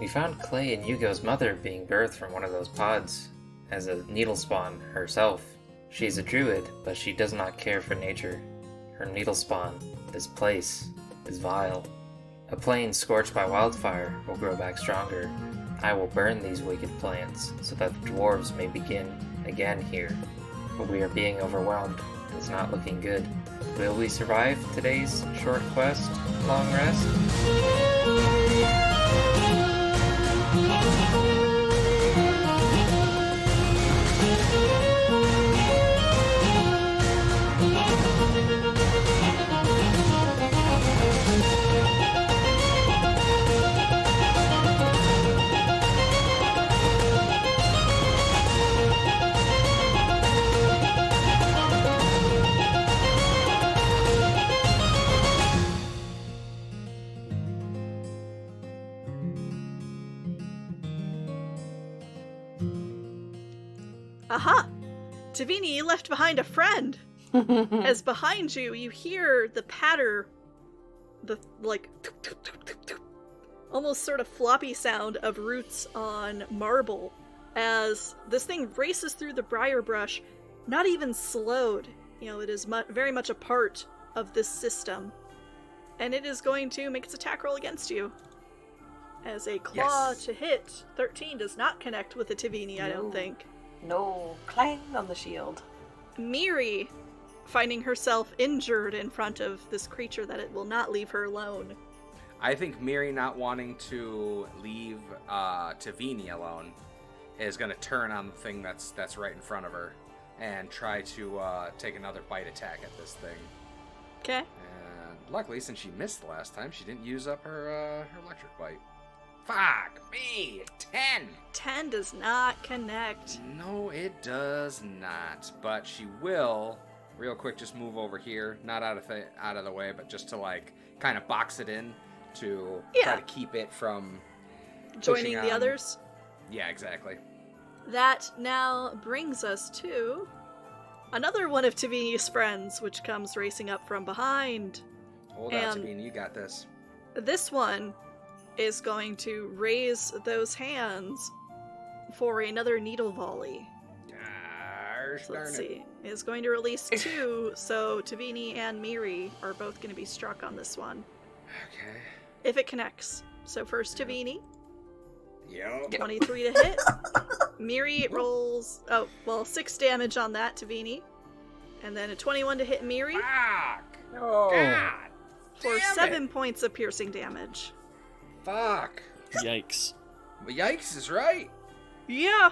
We found Clay and Yugo's mother being birthed from one of those pods, as a needle spawn herself. She's a druid, but she does not care for nature. Her needle spawn, this place, is vile. A plane scorched by wildfire will grow back stronger. I will burn these wicked plants, so that the dwarves may begin again here. But we are being overwhelmed. It's not looking good. Will we survive today's short quest, long rest? Aha! Tavini, you left behind a friend! As behind you, you hear the patter, the, like, almost sort of floppy sound of roots on marble as this thing races through the briar brush, not even slowed. You know, it is very much a part of this system. And it is going to make its attack roll against you. As a claw to hit, 13 does not connect with the Tavini, I don't think. No, clang on the shield. Miri, finding herself injured in front of this creature that it will not leave her alone. I think Miri not wanting to leave Tavini alone is going to turn on the thing that's right in front of her and try to take another bite attack at this thing. Okay. And luckily, since she missed the last time, she didn't use up her electric bite. Fuck me! 10! 10 does not connect. No, it does not. But she will, real quick, just move over here. Not out of the way, but just to, like, kind of box it in to try to keep it from joining the others? Yeah, exactly. That now brings us to another one of Tavini's friends, which comes racing up from behind. Hold on, Tavini, you got this. This one is going to raise those hands for another needle volley. So let's see. It's going to release 2, so Tavini and Miri are both going to be struck on this one. Okay. If it connects. So first Tavini. Yep. 23 to hit. Miri rolls, 6 damage on that, Tavini. And then a 21 to hit Miri. Fuck! Oh. God! For 7 points of piercing damage. Fuck! Yikes. Well, yikes is right. Yeah.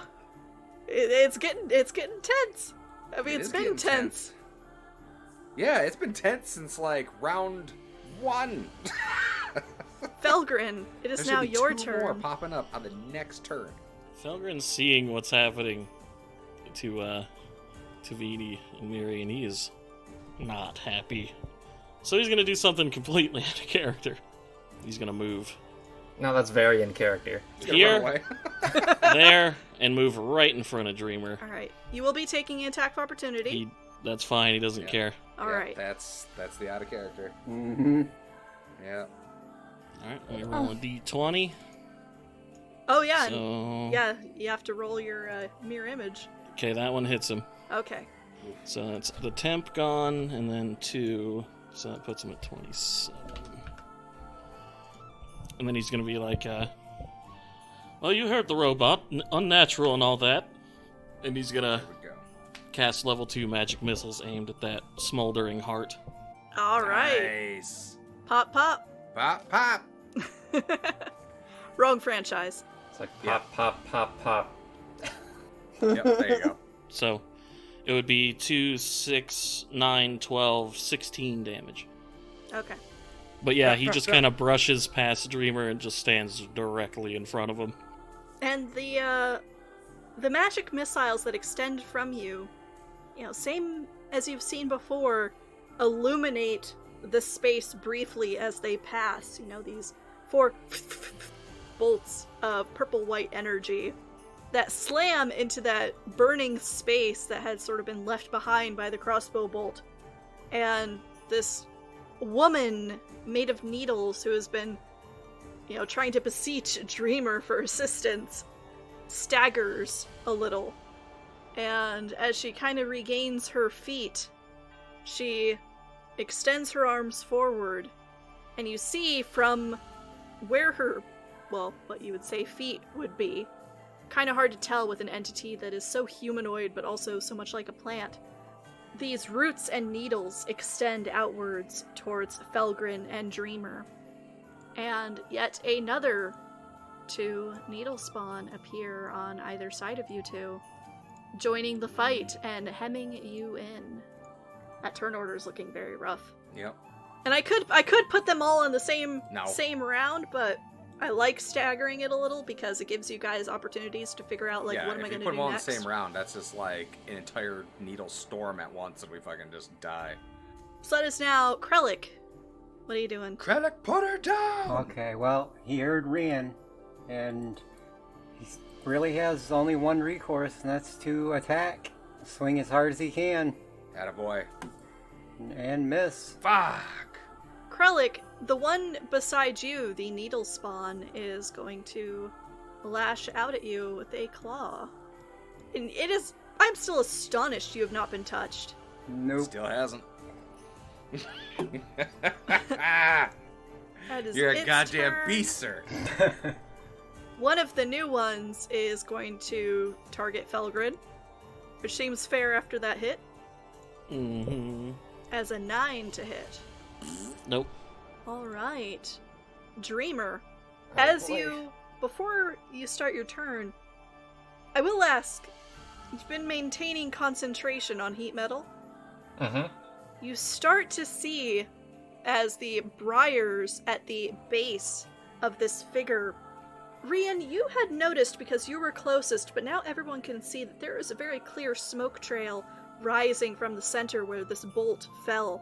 It's getting tense. I mean, it's been tense. Yeah, it's been tense since, like, round 1. Felgrin, it is now your turn. There should be 2 more popping up on the next turn. Felgrin's seeing what's happening to Tavini and Miri, and he is not happy. So he's going to do something completely out of character. He's going to move. No, that's very in character. Here, there, and move right in front of Dreamer. Alright. You will be taking an attack of opportunity. That's fine, he doesn't care. Alright. That's the out of character. Mm-hmm. Yeah. Alright, let me roll a d20. Oh, yeah. So... Yeah, you have to roll your mirror image. Okay, that one hits him. Okay. So that's the temp gone, and then 2, so that puts him at 27. And then he's gonna be like, well, you heard the robot, unnatural and all that. And he's gonna cast level 2 magic missiles aimed at that smoldering heart. Alright. Nice. Pop, pop. Pop, pop. Wrong franchise. It's like pop, pop, pop, pop. Yep, there you go. So, it would be 2, 6, 9, 12, 16 damage. Okay. But yeah, he just kind of brushes past Dreamer and just stands directly in front of him. And the magic missiles that extend from you, same as you've seen before, illuminate the space briefly as they pass. These 4 bolts of purple-white energy that slam into that burning space that had sort of been left behind by the crossbow bolt. And this woman made of needles who has been trying to beseech Dreamer for assistance, staggers a little. And as she kind of regains her feet, she extends her arms forward, and you see from where her, well, what you would say feet would be, kind of hard to tell with an entity that is so humanoid but also so much like a plant. These roots and needles extend outwards towards Felgrin and Dreamer. And yet another 2 needle spawn appear on either side of you two, joining the fight and hemming you in. That turn order is looking very rough. Yep. And I could put them all in the same round, but I like staggering it a little because it gives you guys opportunities to figure out, what am I going to do next? If you put them all in the same round, that's just like an entire needle storm at once and we fucking just die. So that is now Krellick. What are you doing? Krellick, put her down! Okay, well, he heard Rian, and he really has only one recourse, and that's to attack. Swing as hard as he can. Attaboy. And miss. Fuck! Krellick, the one beside you, the needle spawn, is going to lash out at you with a claw. And I'm still astonished you have not been touched. Nope. Still hasn't. You're a goddamn beast, sir. One of the new ones is going to target Felgrin, which seems fair after that hit. Mm-hmm. As a 9 to hit. Nope. Alright. Dreamer, Oh, before you start your turn, I will ask, you've been maintaining concentration on heat metal? Mm-hmm. You start to see, as the briars at the base of this figure, Rian, you had noticed because you were closest, but now everyone can see that there is a very clear smoke trail rising from the center where this bolt fell.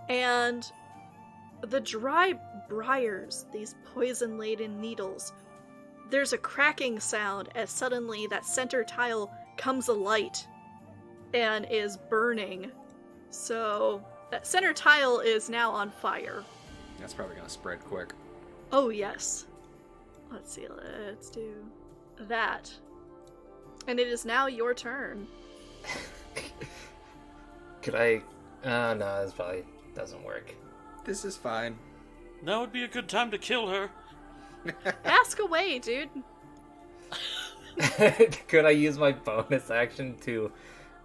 And the dry briars, these poison-laden needles, there's a cracking sound as suddenly that center tile comes alight and is burning. So that center tile is now on fire. That's probably gonna spread quick. Oh yes. Let's see, let's do that. And it is now your turn. Could I... no, this probably doesn't work. This is fine. Now would be a good time to kill her. Ask away, dude. Could I use my bonus action to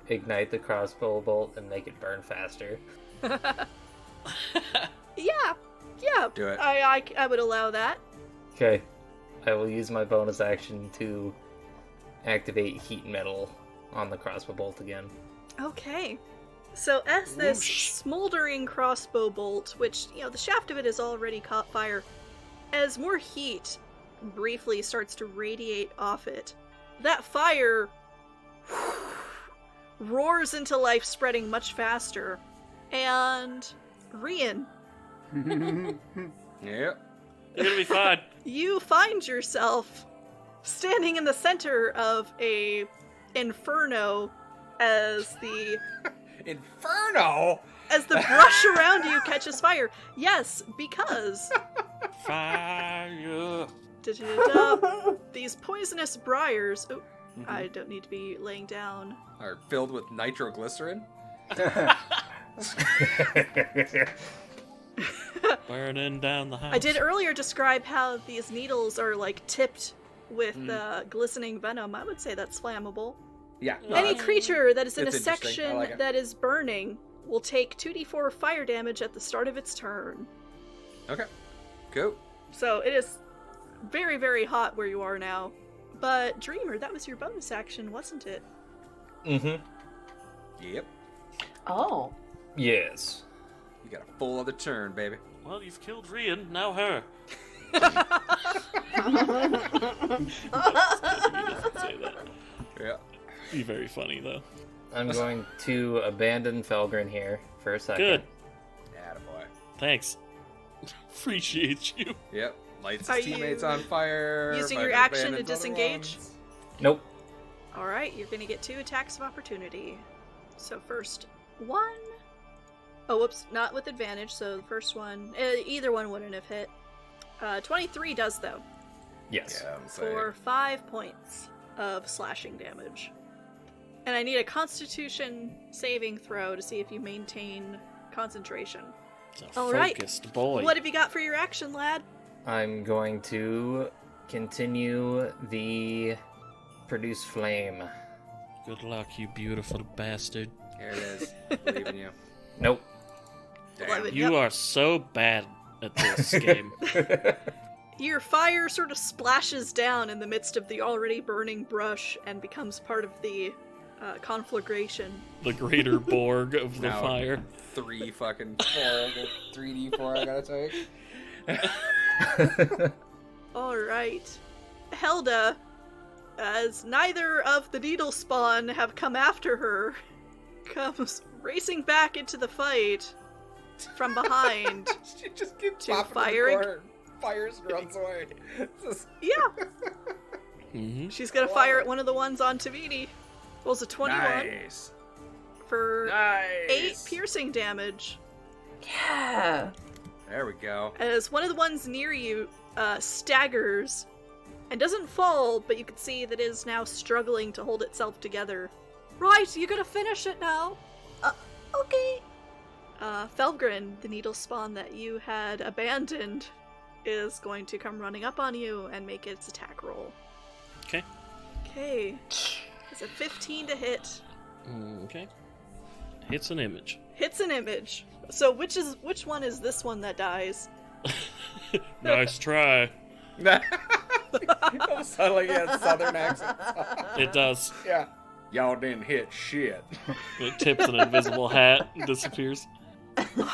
ignite the crossbow bolt and make it burn faster? Yeah. Do it. I would allow that. Okay. I will use my bonus action to activate heat metal on the crossbow bolt again. Okay. So as this Whoosh. smoldering crossbow bolt, which, the shaft of it has already caught fire, as more heat briefly starts to radiate off it, that fire roars into life, spreading much faster. And Rian, Yep. You're gonna be fine. you find yourself standing in the center of a inferno as the Inferno! brush around you catches fire. Yes, because Fire. da-da-da-da, these poisonous briars. Oh, Mm-hmm. I don't need to be laying down. Are filled with nitroglycerin? Burning down the house. I did earlier describe how these needles are tipped with glistening venom. I would say that's flammable. Yeah. Any creature that is in a it's interesting. I section like it. that is burning will take 2d4 fire damage at the start of its turn. Okay. Cool. So it is very, very hot where you are now. But Dreamer, that was your bonus action, wasn't it? Mm-hmm. Yep. Oh. Yes. You got a full other turn, baby. Well, you've killed Rian, now her. Say that. Yeah. Be very funny though. I'm going to abandon Felgrin here for a second. Good. Attaboy. Thanks. Appreciate you. Yep. Lights Are his teammates you on fire. using fucking your action to abandons other disengage? ones. Nope. Alright, you're gonna get 2 attacks of opportunity. So first, 1. Oh, whoops, not with advantage, so the first one, either one wouldn't have hit. 23 does, though, Yes. Yeah, I'm saying. for 5 points of slashing damage. And I need a Constitution saving throw to see if you maintain concentration. It's a All right. focused boy. What have you got for your action, lad? I'm going to continue the produce flame. Good luck, you beautiful bastard. Here it is. Believe in you. Nope. Damn. 11. You Yep. are so bad at this game. Your fire sort of splashes down in the midst of the already burning brush and becomes part of the conflagration. The greater Borg of the Now, fire. 3 fucking 3d4 I gotta take. Alright. Helda, as neither of the needle spawn have come after her, comes racing back into the fight from behind. She just keeps To popping fire in ag- the corner, fires and runs away. Just- Yeah, Mm-hmm. she's gonna fire at one of the ones on Tavini. Rolls a 21 Nice. for Nice. 8 piercing damage. Yeah. There we go. As one of the ones near you staggers and doesn't fall, but you can see that it is now struggling to hold itself together. Right, you're gonna finish it now. Okay. Felgrin, the needle spawn that you had abandoned, is going to come running up on you and make its attack roll. Okay. Okay. It's a 15 to hit. Okay. Hits an image. Hits an image. So which one is this one that dies? Nice try. It sounded like he had southern accent. It does. Yeah. Y'all didn't hit shit. It tips an invisible hat and disappears.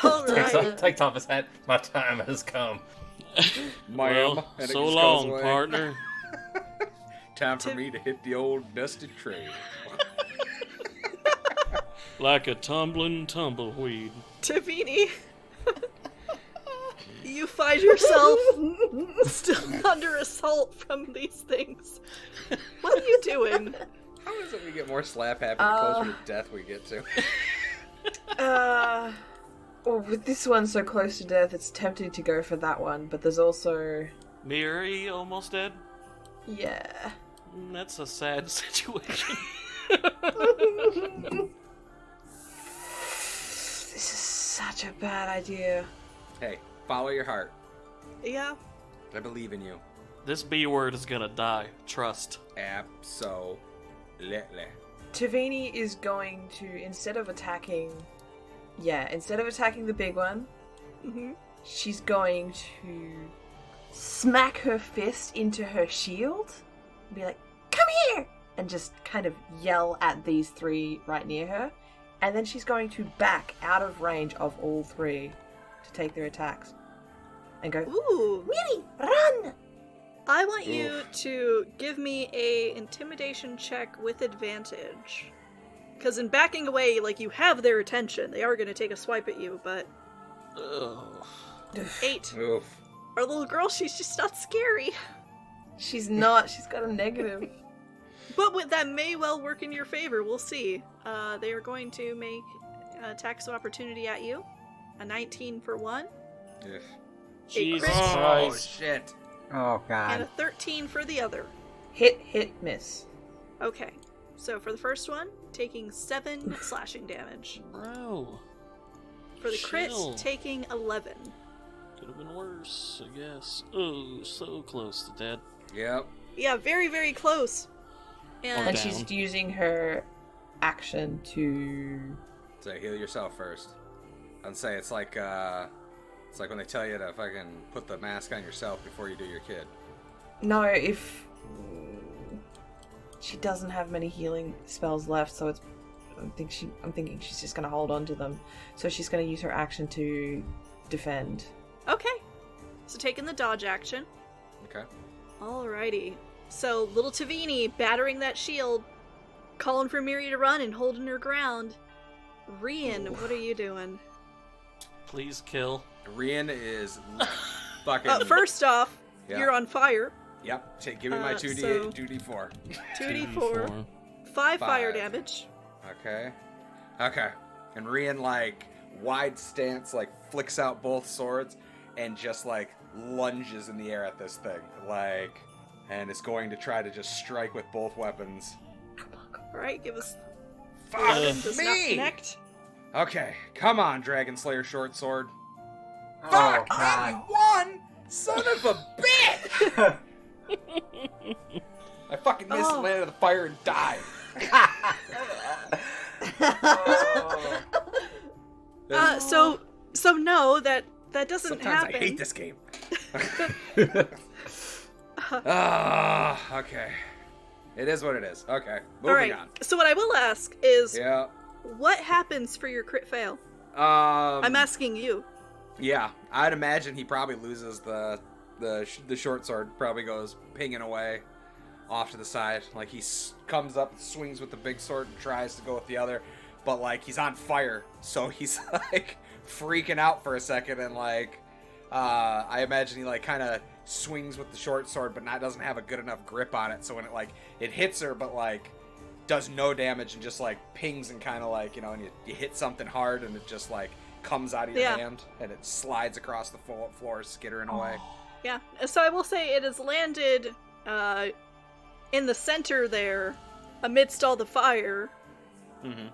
Alright. Takes off his hat. My time has come. Ma'am. Well, And it so just goes long, away. partner. Time for me to hit the old dusted trail. Like a tumbling tumbleweed. Tavini, you find yourself still under assault from these things. What are you doing? How is it we get more slap happy the closer to death we get to? Well, with this one so close to death, it's tempting to go for that one, but there's also... Miri almost dead? Yeah. That's a sad situation. This is such a bad idea. Hey, follow your heart. Yeah. I believe in you. This B word is gonna die. Trust. Absolutely. Tavini is going to, instead of attacking the big one, Mm-hmm. she's going to smack her fist into her shield and be like, "Come here!" and just kind of yell at these 3 right near her. And then she's going to back out of range of all 3 to take their attacks. And go, Ooh. "Miri, run!" I want you to give me a intimidation check with advantage. Because in backing away, like, you have their attention. They are going to take a swipe at you, but... Ugh. 8. Oof. Our little girl, she's just not scary. She's not. She's got a negative. But that may well work in your favor. We'll see. They are going to make attacks of opportunity at you. A 19 for one, Ugh. Jesus crit. Oh, Christ. shit. Oh, and a God. 13 for the other. Hit, miss. Okay. So for the first one, taking 7 slashing damage. Bro. For the crit, Chill. taking 11. Could have been worse, I guess. Oh, so close to dead. Yep. Yeah, very, very close. And And down. she's using her action to... So heal yourself first. I'd say it's like when they tell you to fucking put the mask on yourself before you do your kid. No, if... She doesn't have many healing spells left, so it's... I'm thinking she's just gonna hold on to them. So she's gonna use her action to defend. okay. So taking the dodge action. Okay. Alrighty. So little Tavini battering that shield, calling for Miri to run and holding her ground. Rian, what are you doing? Please kill. Rian is fucking. First off, Yeah. you're on fire. Yep. Give me my 2d8, so- 2d4. 2d4. 5 fire 5. damage. Okay. Okay. And Rian, like, wide stance, like, flicks out both swords and just, like, lunges in the air at this thing, like, and is going to try to just strike with both weapons. Alright, give us... Fuck does not me! connect. Okay, come on, Dragon Slayer short sword. Oh, Fuck! God. You won! Son of a bitch! I fucking missed and landed in the fire and died. So no, that doesn't Sometimes happen. I hate this game. Okay. It is what it is. Okay, moving on. So what I will ask is, Yeah. what happens for your crit fail? I'm asking you. Yeah, I'd imagine he probably loses the short sword. Probably goes pinging away off to the side. Like he comes up, swings with the big sword, and tries to go with the other, but like he's on fire, so he's like freaking out for a second, and like I imagine he like kind of swings with the short sword, but doesn't have a good enough grip on it. So when it hits her, but like does no damage and just like pings and kind of like and you hit something hard and it just like comes out of your hand and it slides across the floor, skittering away. Yeah. So I will say it has landed in the center there, amidst all the fire. Mm-hmm.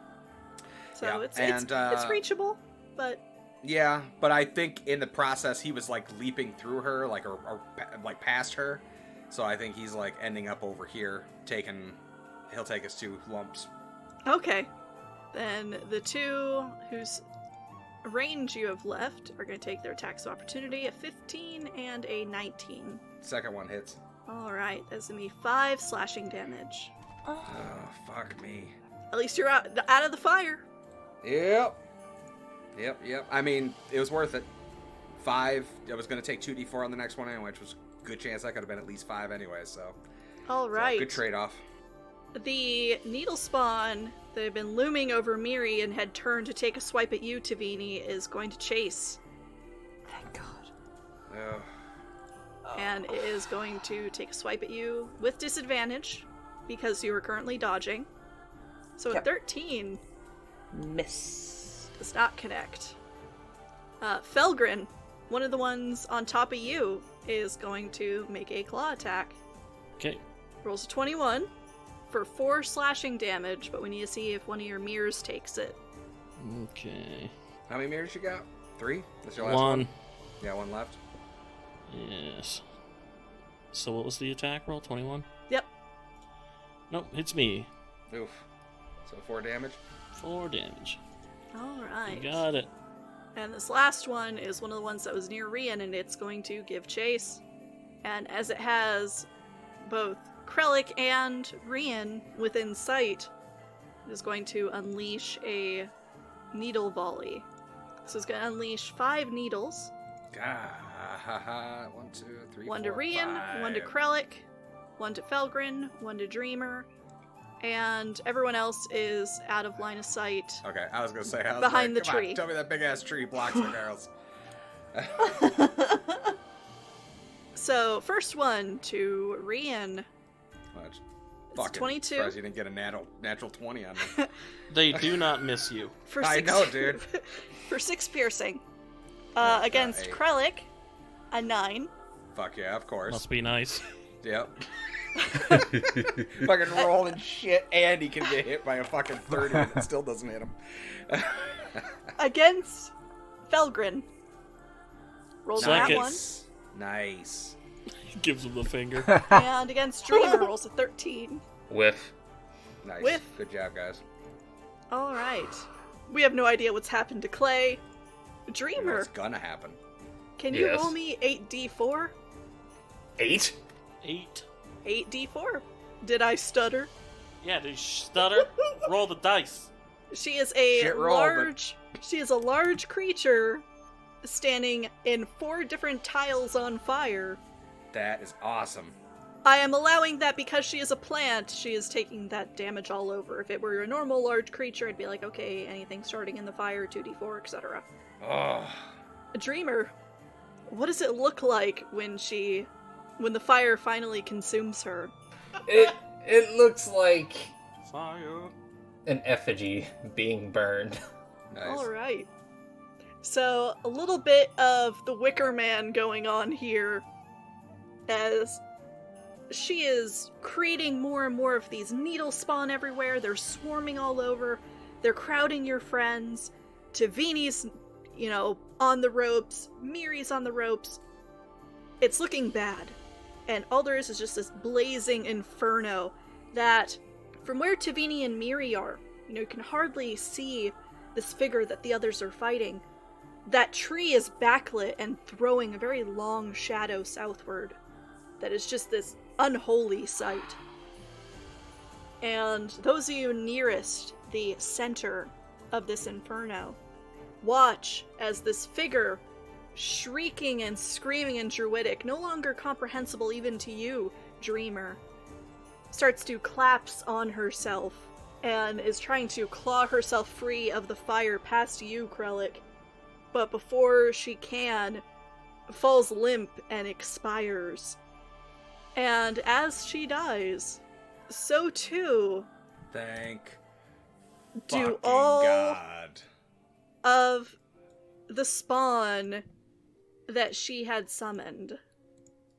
So Yeah, it's reachable, but yeah. But I think in the process he was like leaping through her, like or like past her. So I think he's like ending up over here, he'll take his 2 lumps. okay. Then the 2 whose range you have left are going to take their attacks of opportunity, a 15 and a 19. Second one hits. Alright, that's going to be 5 slashing damage. Oh, fuck me. At least you're out of the fire. Yep. I mean, it was worth it. 5. I was going to take 2d4 on the next one anyway, which was a good chance that could have been at least 5 anyway, so. Alright. So, good trade-off. The needle spawn that had been looming over Miri and had turned to take a swipe at you, Tavini, is going to chase. Thank God. Ugh. And it is going to take a swipe at you with disadvantage because you are currently dodging. So a Yep. 13 Miss. does not connect. Felgrin, one of the ones on top of you, is going to make a claw attack. Okay. Rolls a 21 for 4 slashing damage, but we need to see if one of your mirrors takes it. Okay. How many mirrors you got? 3? That's your last 1. one? Yeah, 1 left. Yes. So what was the attack roll? 21? Yep. Nope, hits me. Oof. So 4 damage. 4 damage. Alright. You got it. And this last one is one of the ones that was near Rian, and it's going to give chase. And as it has both Krellick and Rian within sight, it is going to unleash a needle volley. So it's going to unleash 5 needles. 1, 2, 3, 1 to 4, Rian, 5. 1 to Krellick, 1 to Felgrin, 1 to Dreamer, and everyone else is out of line of sight. Okay, I was gonna say Behind the come on, tree. tell me that big ass tree blocks the arrows. So, first one to Rian. Much. It's Fucking 22. surprised you didn't get a natural 20 on me. They do not miss you. For I 6, know, dude. for 6 piercing. That's Against 8. Krellick, a 9. Fuck yeah, of course. Must be nice. Yep. Fucking rolling shit, and he can get hit by a fucking 30 and it still doesn't hit him. Against Felgrin. Rolls a nat Second. 1. Nice. Gives him the finger. And against Dreamer, rolls a 13. Whiff. Nice. Whiff. Good job, guys. Alright. We have no idea what's happened to Clay. You know Dreamer, what's gonna happen. can you Yes. roll me 8d4? 8? 8. 8d4. Did I stutter? Yeah, did you stutter? Roll the dice. She is a Shit roll, She is a large creature standing in 4 different tiles on fire. That is awesome. I am allowing that because she is a plant, she is taking that damage all over. If it were a normal large creature, I'd be like, okay, anything starting in the fire, 2d4, etc. Oh. A Dreamer, what does it look like when the fire finally consumes her? It looks like Fire. an effigy being burned. Nice. Alright. So, a little bit of the Wicker Man going on here as she is creating more and more of these needle spawn everywhere. They're swarming all over. They're crowding your friends. Tavini's, on the ropes. Miri's on the ropes. It's looking bad. And all there is just this blazing inferno that, from where Tavini and Miri are, you can hardly see this figure that the others are fighting. That tree is backlit and throwing a very long shadow southward. That is just this unholy sight. And those of you nearest the center of this inferno, watch as this figure, shrieking and screaming in Druidic, no longer comprehensible even to you, Dreamer, starts to collapse on herself and is trying to claw herself free of the fire past you, Krellick. But before she can, falls limp and expires. And as she dies, so too Thank do fucking all God. of the spawn that she had summoned.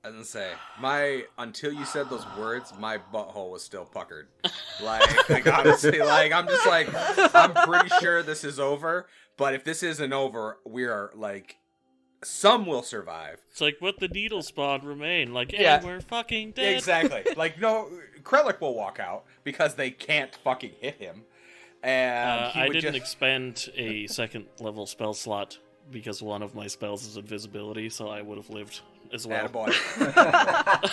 I was gonna say, until you said those words, my butthole was still puckered. Like honestly, I'm just like, I'm pretty sure this is over, but if this isn't over, we are like, some will survive. It's like, what the needle spawn remain. Like, hey, Yeah. we're fucking dead. Exactly. Like, no, Krellick will walk out because they can't fucking hit him. And he I would didn't just... expend a second level spell slot because one of my spells is invisibility, so I would have lived as well. Attaboy.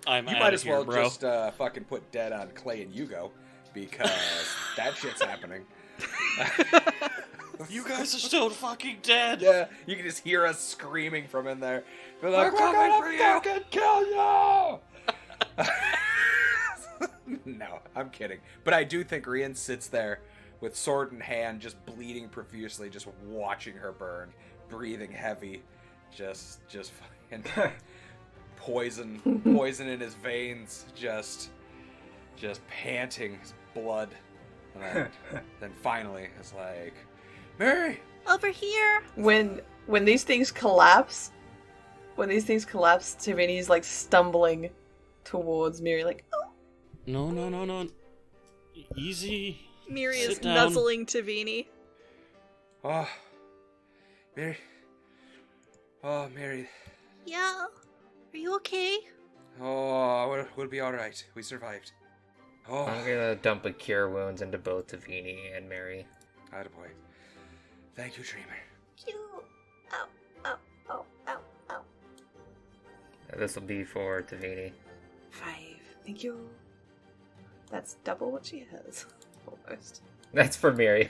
I'm You outta might as here, well bro. just fucking put dead on Clay and Yugo, because that shit's happening. You guys are still fucking dead. Yeah, you can just hear us screaming from in there. We're like, we're gonna fucking kill you! No, I'm kidding. But I do think Rian sits there with sword in hand, just bleeding profusely, just watching her burn, breathing heavy, just fucking poison in his veins, just panting his blood. And then finally, it's like, Mary! Over here! When these things collapse, Tavini's like stumbling towards Miri, like, oh. No. Easy. Miri is Sit down. nuzzling Tavini. Oh, Mary. Oh, Mary. Yeah? Are you okay? Oh, we'll be alright. We survived. Oh, I'm gonna dump a cure wounds into both Tavini and Mary. attaboy. Thank you, Dreamer. You. Ow, ow, ow, ow, ow. This will be for Tavini. 5. Thank you. That's double what she has. Almost. That's for Mary.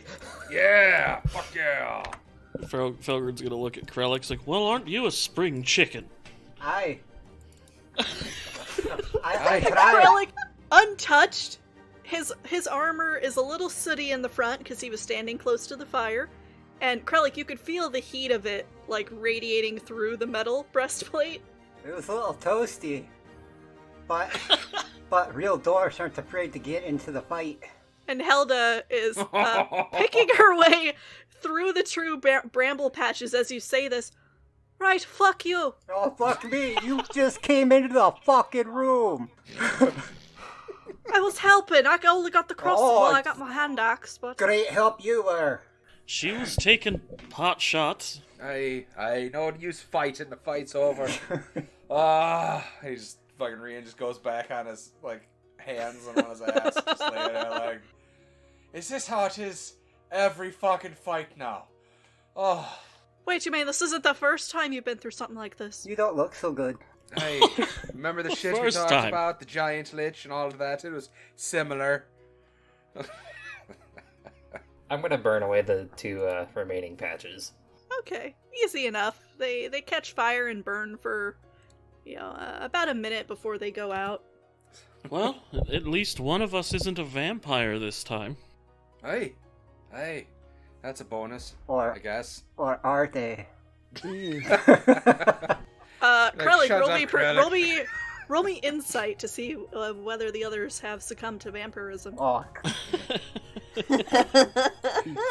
Yeah! Fuck yeah! Felgren's gonna look at Krellick's like, well, aren't you a spring chicken? I Aye. tried. Krellick, untouched. His armor is a little sooty in the front because he was standing close to the fire. And Krellick, you could feel the heat of it, like, radiating through the metal breastplate. It was a little toasty, but real dwarves aren't afraid to get into the fight. And Helda is picking her way through the true bramble patches as you say this. Right, fuck you. Oh, fuck me! You just came into the fucking room! I was helping. I only got the crossbow. Oh, Well, I got my hand axe, but... Great help you were! She was taking pot shots. I know to use fighting. The fight's over. He just fucking Rian just goes back on his like hands and on his ass, just laying there like, is this how it is every fucking fight now? Oh, Wait, you mean this isn't the first time you've been through something like this? You don't look so good. hey, remember the shit we First talked time. about, the giant lich and all of that? It was similar. I'm gonna burn away the two remaining patches. Okay, easy enough. They catch fire and burn for, about a minute before they go out. Well, at least one of us isn't a vampire this time. Hey, that's a bonus, Or I guess. are they? Krellick, shut up, Krellick. roll me insight to see whether the others have succumbed to vampirism. Oh,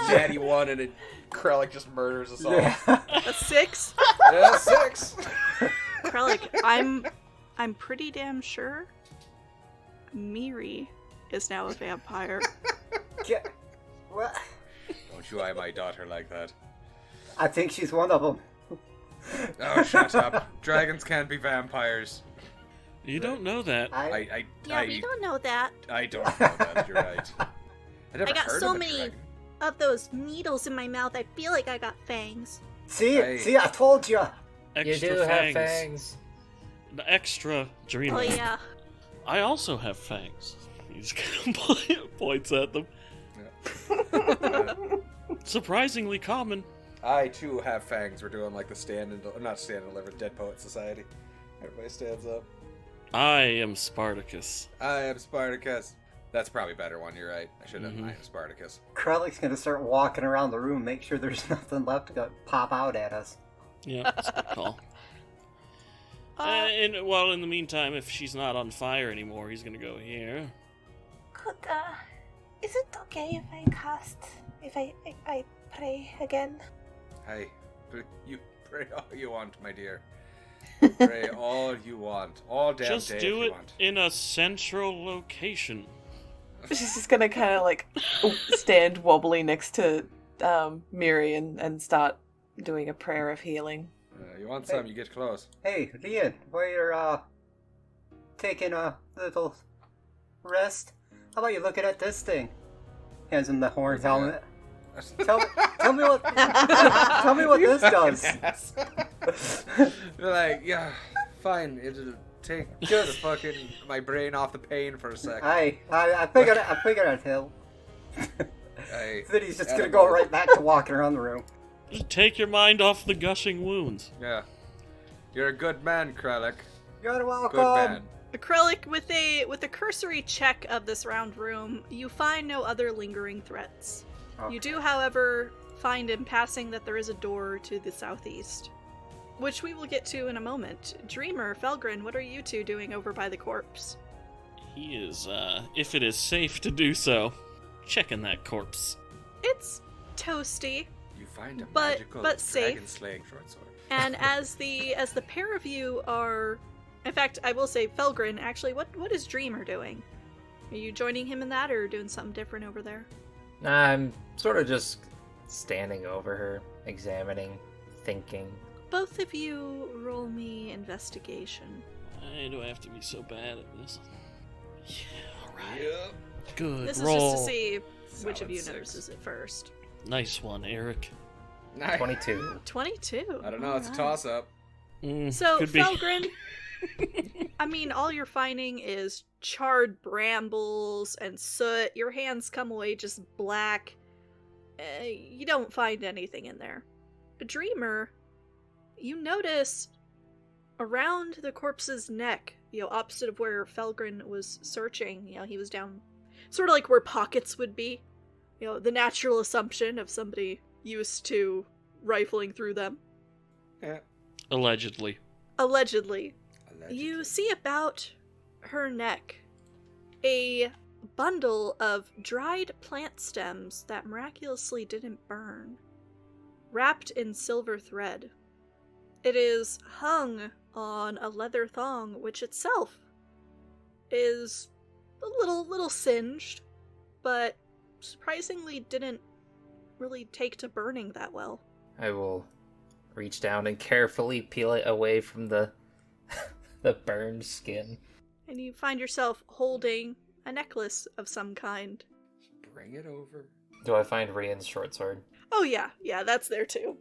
Daddy won, and Krellick just murders us all. Yeah. A 6? Yeah, 6. Krellick, I'm pretty damn sure Miri is now a vampire. Yeah. What? Don't you eye my daughter like that. I think she's one of them. Oh, shut up. Dragons can't be vampires. You don't know that. Yeah, we don't know that. I don't know that. You're right. I never I got heard so of a many dragon. of those needles in my mouth. I feel like I got fangs. See, I told you. You Extra do fangs. have fangs. The extra dreamer. Oh yeah. I also have fangs. He just kind of points at them. Surprisingly common. I too have fangs. We're doing like the not stand and deliver, Dead Poet Society. Everybody stands up. I am Spartacus. I am Spartacus. That's probably a better one. You're right. I should have. I am Spartacus. Krellick's gonna start walking around the room, make sure there's nothing left to pop out at us. Yeah, that's a good call. And well, in the meantime, if she's not on fire anymore, he's gonna go here. Is it okay if I pray again? Hey, you pray all you want, my dear. Pray all you want. All damn Just day do if it you want. in a central location. She's just gonna kind of like stand wobbly next to Miri and start doing a prayer of healing. You want some, you get close. Hey, Leon, while you're taking a little rest, how about you looking at this thing? Hands him the horn helmet. Tell me what tell me what this does. They're like, yeah, fine. It'll take just fucking my brain off the pain for a second. I figured I'd help. Then he's just gonna go right back to walking around the room. Just take your mind off the gushing wounds. Yeah, you're a good man, Krellick. You're welcome. Good man. Acrylic, with a cursory check of this round room, you find no other lingering threats. Okay. You do, however, find in passing that there is a door to the southeast, which we will get to in a moment. Dreamer, Felgrin, what are you two doing over by the corpse? He is, if it is safe to do so, checking that corpse. It's toasty, You find a but magical safe. dragon slaying short sword. and as the pair of you are, in fact, I will say, Felgrin, actually, what is Dreamer doing? Are you joining him in that, or doing something different over there? I'm sort of just standing over her, examining, thinking. Both of you roll me investigation. Why do I have to be so bad at this? Yeah, alright. Yep. Good This roll. is just to see which Solid of you 6. notices it first. Nice one, Eric. Nice. 22. 22. I don't know. It's a Alright. toss-up. So, could be. Felgrin, I mean, all you're finding is charred brambles and soot. Your hands come away just black. You don't find anything in there. Dreamer, you notice around the corpse's neck, opposite of where Felgrin was searching, he was down sort of like where pockets would be. The natural assumption of somebody used to rifling through them. Yeah. Allegedly. Allegedly. Allegedly. You see about her neck a bundle of dried plant stems that miraculously didn't burn, wrapped in silver thread. It is hung on a leather thong, which itself is a little singed, but surprisingly didn't really take to burning that well. I will reach down and carefully peel it away from the the burned skin. And you find yourself holding a necklace of some kind. Bring it over. Do I find Rian's short sword? Oh yeah, that's there too.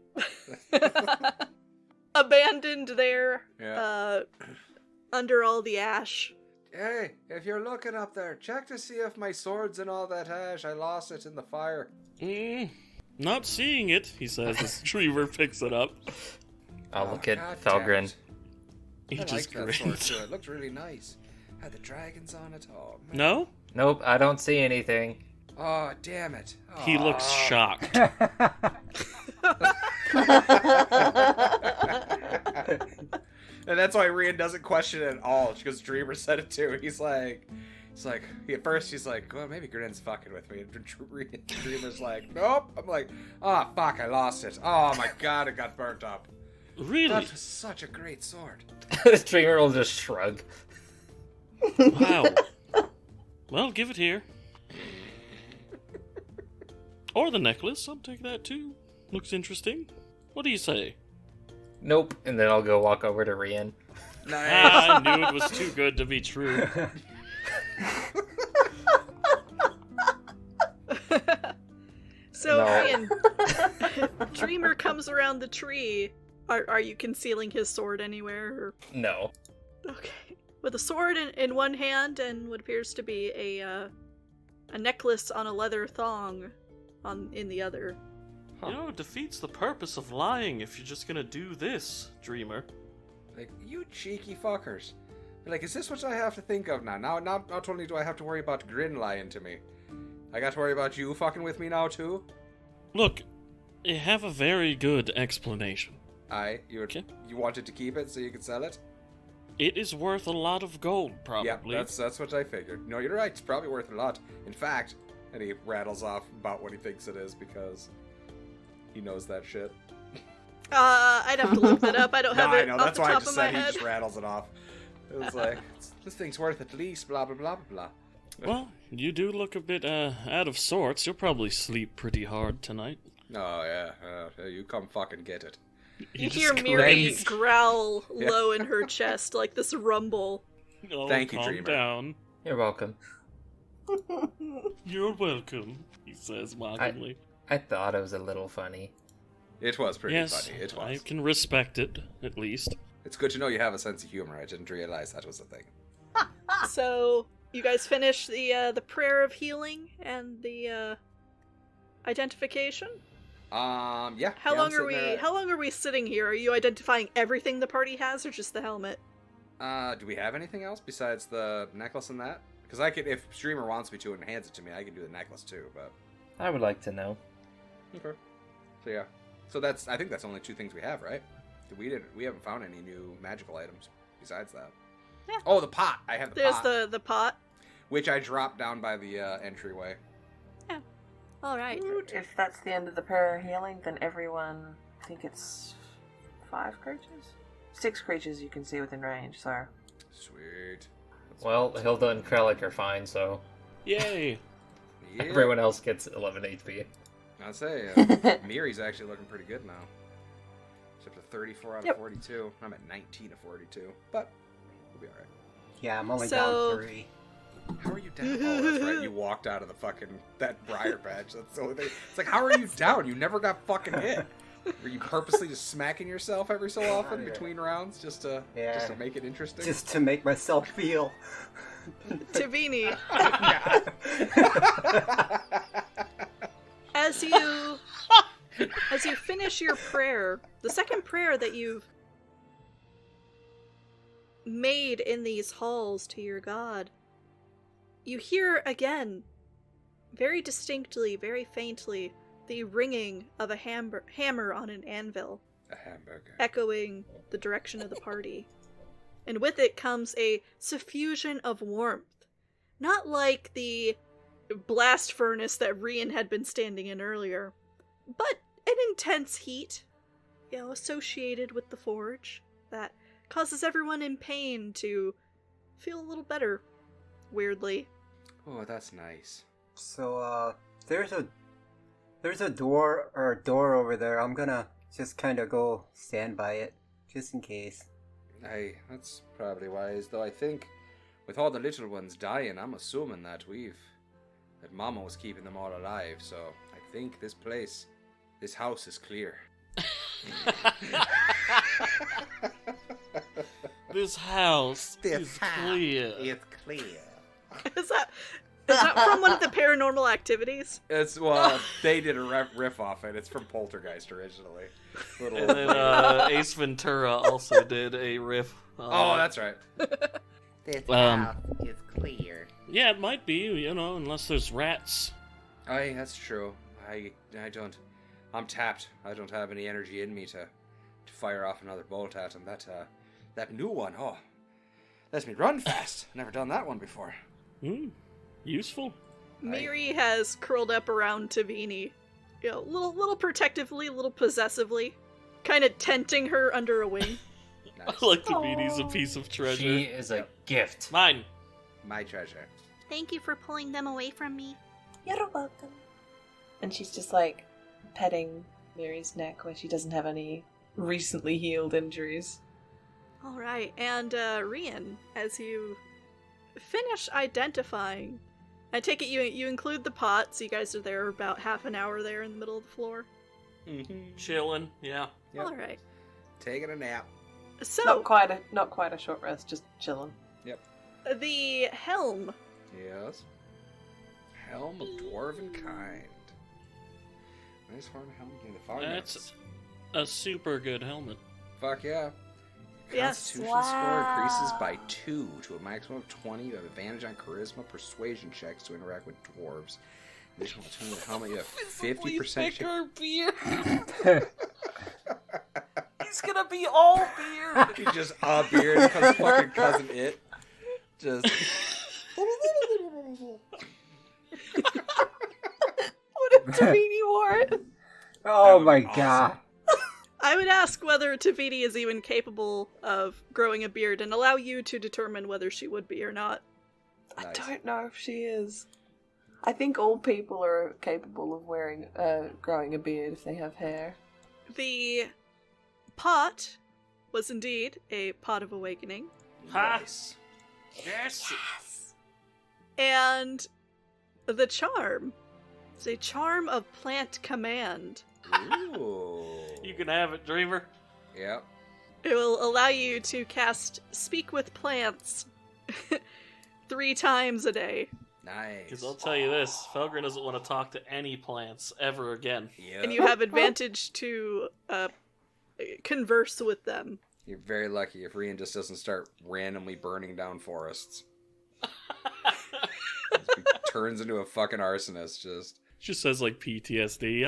Abandoned there, Yeah. under all the ash. Hey, if you're looking up there, check to see if my sword's in all that ash. I lost it in the fire. Not seeing it, he says as Trevor picks it up. I'll look at God damn Felgrin. it. He I just like that sword grins. too. It looked really nice. Had the dragons on it. Oh, man. No? Nope, I don't see anything. Oh, damn it. He looks Aw. shocked. And that's why Rian doesn't question it at all, because Dreamer said it too. He's like, It's like, at first she's like, well, maybe Gren's fucking with me. And Dreamer's like, nope. I'm like, oh, fuck, I lost it. Oh my god, it got burnt up. Really? That was such a great sword. The Dreamer will just shrug. Wow. Well, give it here. Or the necklace. I'll take that too. Looks interesting. What do you say? Nope. And then I'll go walk over to Rian. Nice. I knew it was too good to be true. So, No. Rian, Dreamer comes around the tree. Are you concealing his sword anywhere? Or... No. Okay. With a sword in one hand and what appears to be a necklace on a leather thong in the other. You know, it defeats the purpose of lying if you're just gonna do this, Dreamer. Like, you cheeky fuckers. Like, is this what I have to think of now? Not only do I have to worry about Grin lying to me, I got to worry about you fucking with me now, too? Look, I have a very good explanation. You wanted to keep it so you could sell it? It is worth a lot of gold, probably. Yeah, that's what I figured. No, you're right. It's probably worth a lot. In fact, and he rattles off about what he thinks it is because he knows that shit. I'd have to look that up. I don't have I it know. off That's the why I top just of my said he head. just rattles it off. It was like, this thing's worth at least blah, blah, blah, blah, blah. Well, you do look a bit out of sorts. You'll probably sleep pretty hard tonight. Oh, yeah. You come fucking get it. You just hear Miri screams. growl low in her chest, like this rumble. Oh, Thank you, calm Dreamer. down. You're welcome. You're welcome, he says mockingly. I thought it was a little funny. It was pretty Yes, funny. It was. I can respect it, at least. It's good to know you have a sense of humor. I didn't realize that was a thing. So you guys finish the prayer of healing and the identification. Yeah. How long are we sitting here? Are you identifying everything the party has, or just the helmet? Do we have anything else besides the necklace and that? Because I could, if Streamer wants me to and hands it to me, I can do the necklace too. But I would like to know. okay. So yeah. So I think that's only two things we have, right? We haven't found any new magical items besides that. Yeah. Oh, the pot. I have the There's pot, the pot. which I dropped down by the entryway. All right. If that's the end of the prayer of healing, then everyone, I think it's 5 creatures? 6 creatures you can see within range, so. Sweet. Well, Hilda and Krellick are fine, so Yay! Yeah. everyone else gets 11 HP. I'd say Miri's actually looking pretty good now. She's up to 34 out of 42. I'm at 19 of 42, but we'll be alright. Yeah, I'm only So- down 3. How are you down? Oh, that's right. You walked out of the fucking that briar patch. That's the only thing. It's like, how are you down? You never got fucking hit. Were you purposely just smacking yourself every so often between rounds just to make it interesting? Just to make myself feel. Tavini, as you finish your prayer, the second prayer that you've made in these halls to your god, you hear again, very distinctly, very faintly, the ringing of a hammer on an anvil, A hamburger. echoing the direction of the party. And with it comes a suffusion of warmth. Not like the blast furnace that Rian had been standing in earlier, but an intense heat, associated with the forge, that causes everyone in pain to feel a little better, weirdly. Oh, that's nice. So, there's a door over there. I'm gonna just kind of go stand by it, just in case. Hey, that's probably wise, though I think with all the little ones dying, I'm assuming that Mama was keeping them all alive, so I think this house is clear. This house is clear. It's clear. Is that from one of the paranormal activities? They did a riff off it. It's from Poltergeist originally. And then Ace Ventura also did a riff. That's right. This house is clear. Yeah, it might be, unless there's rats. Aye, that's true. I'm tapped. I don't have any energy in me to fire off another bolt at him. That new one, lets me run fast. Never done that one before. Useful. Miri has curled up around Tavini, little protectively, little possessively, kind of tenting her under a wing. Nice. I like Tavini's a piece of treasure. She is a gift. Mine. My treasure. Thank you for pulling them away from me. You're welcome. And she's just like petting Mary's neck where she doesn't have any recently healed injuries. All right, and Rian, as you finish identifying, I take it you include the pot, so you guys are there about half an hour there in the middle of the floor. Chilling, yeah. Yep. All right. Taking a nap. So Not quite a short rest, just chilling. Yep. the helm. Yes. Helm of dwarven kind. Nice horn helm. Give the fog That's notes. a super good helmet. Fuck yeah. Yes. Constitution score increases by 2 to a maximum of 20. You have advantage on charisma persuasion checks to interact with dwarves. Additional to the helmet, you have 50% chance. beard. He's gonna be all beard. He's just a beard because fucking cousin it. Just. What if Tavini wore it? Oh That my would be god. awesome. I would ask whether Tavini is even capable of growing a beard and allow you to determine whether she would be or not. Nice. I don't know if she is. I think all people are capable of growing a beard if they have hair. The pot was indeed a pot of awakening, Nice. Yes. and the charm is a charm of plant command. Ooh. You can have it, Dreamer. Yep. It will allow you to cast Speak with Plants 3 times a day. Nice. Because I'll tell you this, Felgrin doesn't want to talk to any plants ever again. Yep. And you have advantage to converse with them. You're very lucky if Rian just doesn't start randomly burning down forests. He turns into a fucking arsonist, just. Just says like PTSD.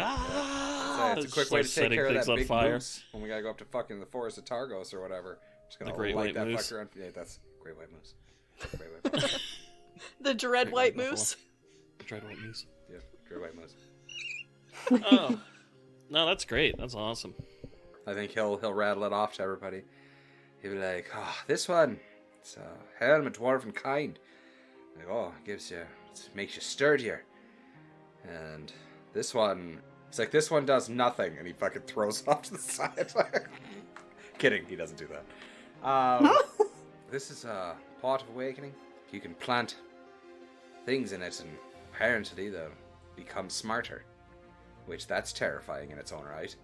It's a quick Just, way like, to take setting care of things that on big fire. moose when we gotta go up to fucking the forest of Targos or whatever. Just gonna The great light white that moose. fucker on. Yeah, that's great white moose. Great white moose. The Dread Great White white Moose. Dread white moose. Yeah, great white moose. Oh. No, that's great. That's awesome. I think he'll rattle it off to everybody. He'll be like, "Oh, this one, it's a helm of dwarven kind. Like, oh, it makes you sturdier. And this one, it's like this one does nothing," and he fucking throws it off to the side. Kidding, he doesn't do that. This is a pot of awakening. You can plant things in it, and apparently they'll become smarter. Which that's terrifying in its own right.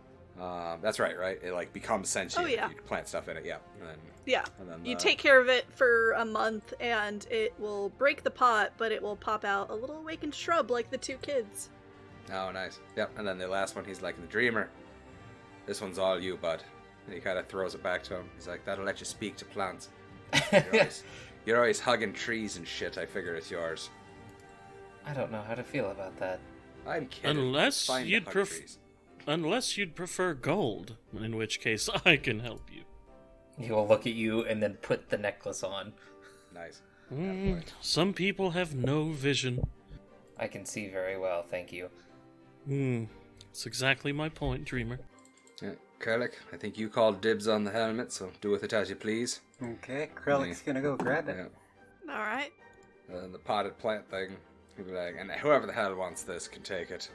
That's right? It like becomes sentient. Oh, yeah. If you plant stuff in it, yeah. And then, Yeah. and then, You take care of it for a month, and it will break the pot, but it will pop out a little awakened shrub like the 2 kids. Oh, nice. Yep. And then the last one, he's like the dreamer. This one's all you, bud. And he kind of throws it back to him. He's like, that'll let you speak to plants. You're always hugging trees and shit. I figure it's yours. I don't know how to feel about that. I'm kidding. Unless Fine to you'd hug trees. Unless you'd prefer gold, in which case I can help you. He will look at you and then put the necklace on. Nice. Some people have no vision. I can see very well, thank you. That's exactly my point, Dreamer. Yeah, Kerlik, I think you called dibs on the helmet, so do with it as you please. Okay, Krellik's gonna go grab it. Yeah. Alright. And the potted plant thing, he'll be like, and whoever the hell wants this can take it.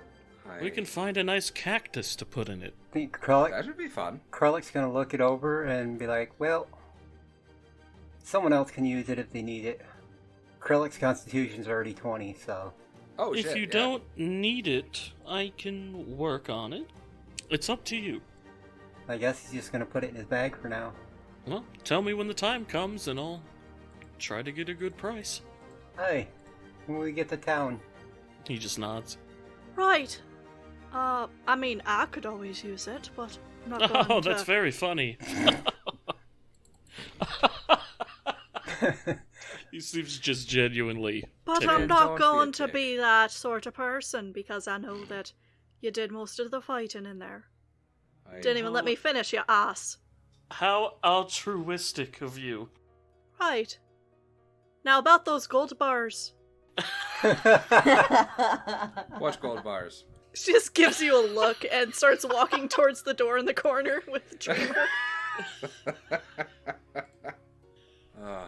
We can find a nice cactus to put in it. I think Krellik, That would be fun. Krellik's gonna look it over and be like, well, someone else can use it if they need it. Krellik's constitution's already 20, so... Oh, If shit, you yeah. don't need it, I can work on it. It's up to you. I guess he's just gonna put it in his bag for now. Well, tell me when the time comes and I'll try to get a good price. Hey, when we get to town. He just nods. Right. I mean, I could always use it, but I'm not going Oh, to... that's very funny. He seems just genuinely But tickled. I'm not Don't be a going to dick. be that sort of person, because I know that you did most of the fighting in there. Didn't even let me finish, you ass. How altruistic of you. Right. Now about those gold bars. Watch gold bars. She just gives you a look and starts walking towards the door in the corner with Dreamer.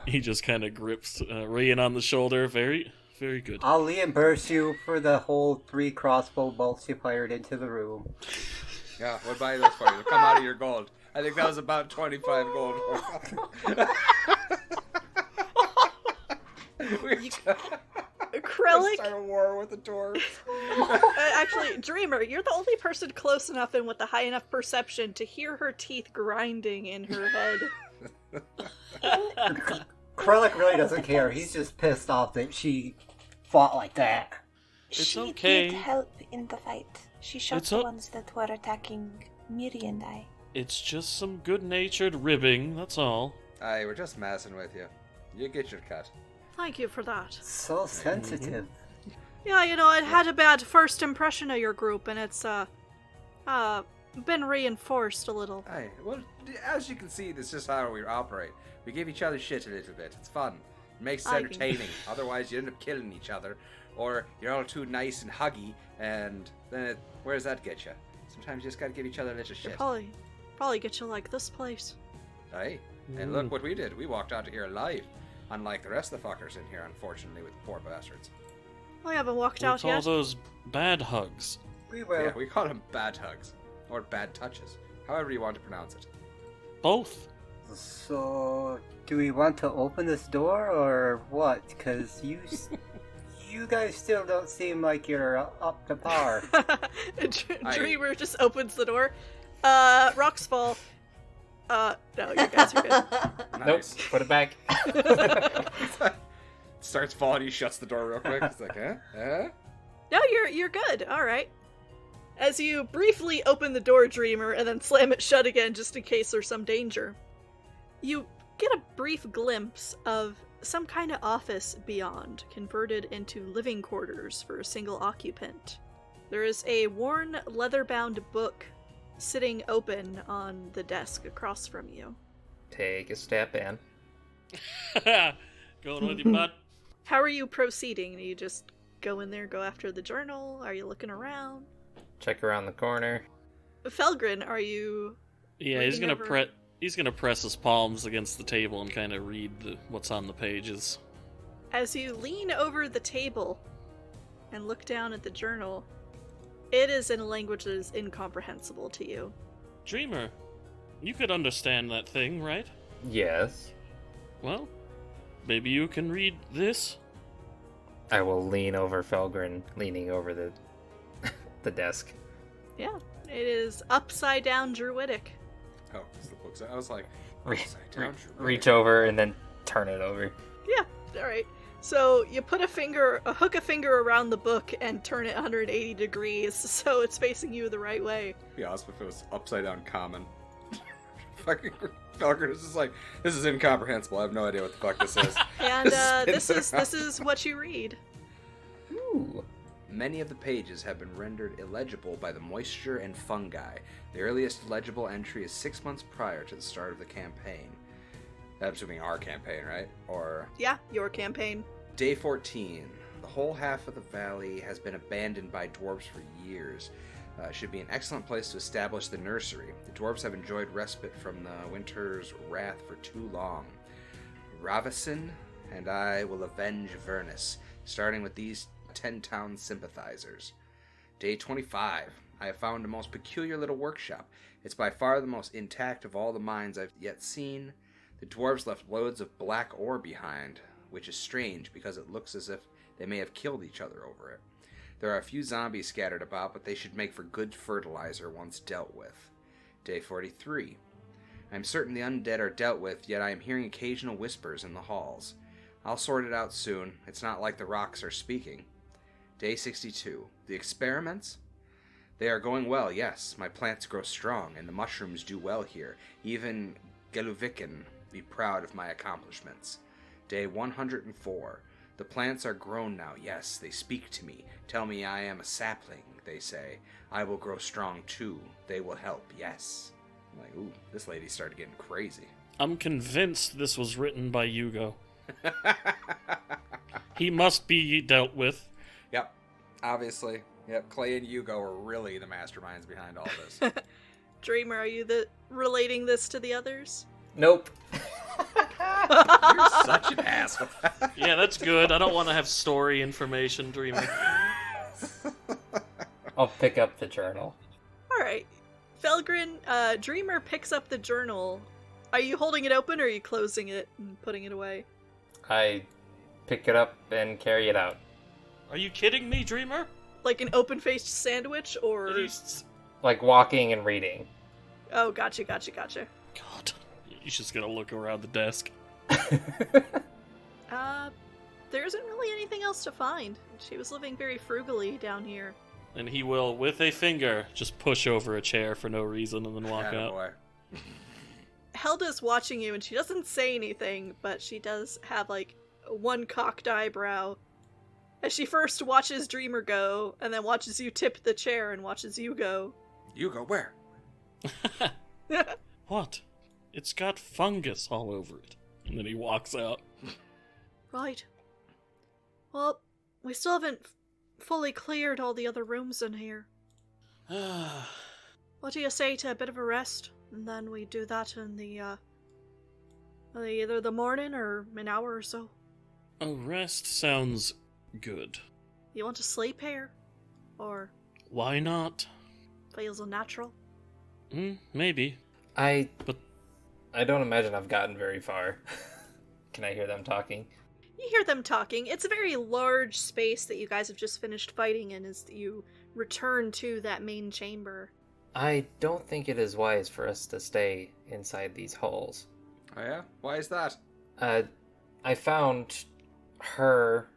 He just kind of grips Rian on the shoulder. Very, very good. I'll reimburse you for the whole 3 crossbow bolts you fired into the room. Yeah, we'll buy those for you. They'll come out of your gold. I think that was about 25 gold. Krellick? Start a war with the dwarves. Actually, Dreamer, you're the only person close enough and with a high enough perception to hear her teeth grinding in her head. Krellick really doesn't care. He's just pissed off that she fought like that. It's She okay. did help in the fight. She shot It's the o- ones that were attacking Miri and I. It's just some good-natured ribbing, that's all. Aye, we're just messing with you. You get your cut. Thank you for that. So sensitive. Yeah, you know, I had a bad first impression of your group, and it's, been reinforced a little. Aye, well, as you can see, this is how we operate. We give each other shit a little bit. It's fun. It makes it I entertaining. Otherwise, you end up killing each other. Or you're all too nice and huggy, and then where does that get you? Sometimes you just gotta give each other a little shit. Probably get you like this place. Aye. And look what we did. We walked out of here alive. Unlike the rest of the fuckers in here, unfortunately, with poor bastards. I haven't walked We out call yet. those bad hugs. We will. Yeah, we call them bad hugs. Or bad touches. However you want to pronounce it. Both. So, do we want to open this door or what? Because you guys still don't seem like you're up to par. Dreamer just opens the door. Rocks fall. No, you guys are good. Nice. Nope, put it back. Starts falling, he shuts the door real quick. He's like, eh? No, you're good. All right. As you briefly open the door, Dreamer, and then slam it shut again just in case there's some danger, you get a brief glimpse of some kind of office beyond, converted into living quarters for a single occupant. There is a worn, leather-bound book sitting open on the desk across from you. Take a step in. Going with you, bud. How are you proceeding? Do you just go in there, go after the journal? Are you looking around? Check around the corner. Felgrin, are you... Yeah, he's reading gonna over- He's gonna press his palms against the table and kind of read what's on the pages. As you lean over the table and look down at the journal, it is in a language that is incomprehensible to you. Dreamer, you could understand that thing, right? Yes. Well, maybe you can read this? I will lean over Felgrin, leaning over the desk. Yeah, it is upside down Druidic. Oh, it's the books. I was like, Re- upside down, Reach over and then turn it over. Yeah, alright. So you put a hook a finger around the book and turn it 180 degrees so it's facing you the right way. be awesome if it was upside down common. Fucking Falcon is just like, this is incomprehensible. I have no idea what the fuck this is. And Spins this around. is what you read. Ooh. Many of the pages have been rendered illegible by the moisture and fungi. The earliest legible entry is 6 months prior to the start of the campaign. I'm assuming our campaign, right? Or Yeah, your campaign. Day 14. The whole half of the valley has been abandoned by dwarves for years. Should be an excellent place to establish the nursery. The dwarves have enjoyed respite from the winter's wrath for too long. Ravison and I will avenge Vernus, starting with these 10 town sympathizers. Day 25. I have found a most peculiar little workshop. It's by far the most intact of all the mines I've yet seen. The dwarves left loads of black ore behind, which is strange because it looks as if they may have killed each other over it. There are a few zombies scattered about, but they should make for good fertilizer once dealt with. Day 43. I am certain the undead are dealt with, yet I am hearing occasional whispers in the halls. I'll sort it out soon. It's not like the rocks are speaking. Day 62. The experiments? They are going well, yes. My plants grow strong, and the mushrooms do well here. Even Geluvikin be proud of my accomplishments. Day 104. The plants are grown now, yes. They speak to me. Tell me I am a sapling, they say. I will grow strong too. They will help, yes. I'm like, ooh, this lady started getting crazy. I'm convinced this was written by Yugo. He must be dealt with. Yep, obviously. Yep, Clay and Hugo are really the masterminds behind all this. Dreamer, are you relating this to the others? Nope. You're such an asshole. Yeah, that's good. I don't want to have story information, Dreamer. I'll pick up the journal. Alright. Felgrin, Dreamer picks up the journal. Are you holding it open or are you closing it and putting it away? I pick it up and carry it out. Are you kidding me, Dreamer? Like an open-faced sandwich, or... Like walking and reading. Oh, gotcha. God. He's just gonna look around the desk. There isn't really anything else to find. She was living very frugally down here. And he will, with a finger, just push over a chair for no reason and then walk out. Boy. Helda's watching you and she doesn't say anything, but she does have, like, one cocked eyebrow. As she first watches Dreamer go, and then watches you tip the chair and watches you go. You go where? What? It's got fungus all over it. And then he walks out. Right. Well, we still haven't fully cleared all the other rooms in here. What do you say to a bit of a rest? And then we do that in the, either the morning or an hour or so. A rest sounds good. You want to sleep here? Or Why not? feels unnatural? Maybe. I don't imagine I've gotten very far. Can I hear them talking? You hear them talking. It's a very large space that you guys have just finished fighting in as you return to that main chamber. I don't think it is wise for us to stay inside these halls. Oh yeah? Why is that? I found her...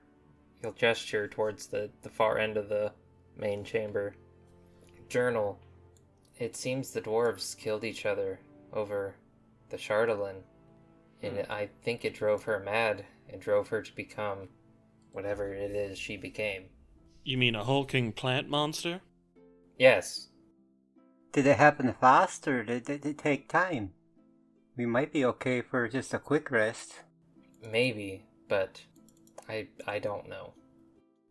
He'll gesture towards the far end of the main chamber. Journal. It seems the dwarves killed each other over the Chardalin. And I think it drove her mad. It drove her to become whatever it is she became. You mean a hulking plant monster? Yes. Did it happen fast, or did it take time? We might be okay for just a quick rest. Maybe, but I don't know.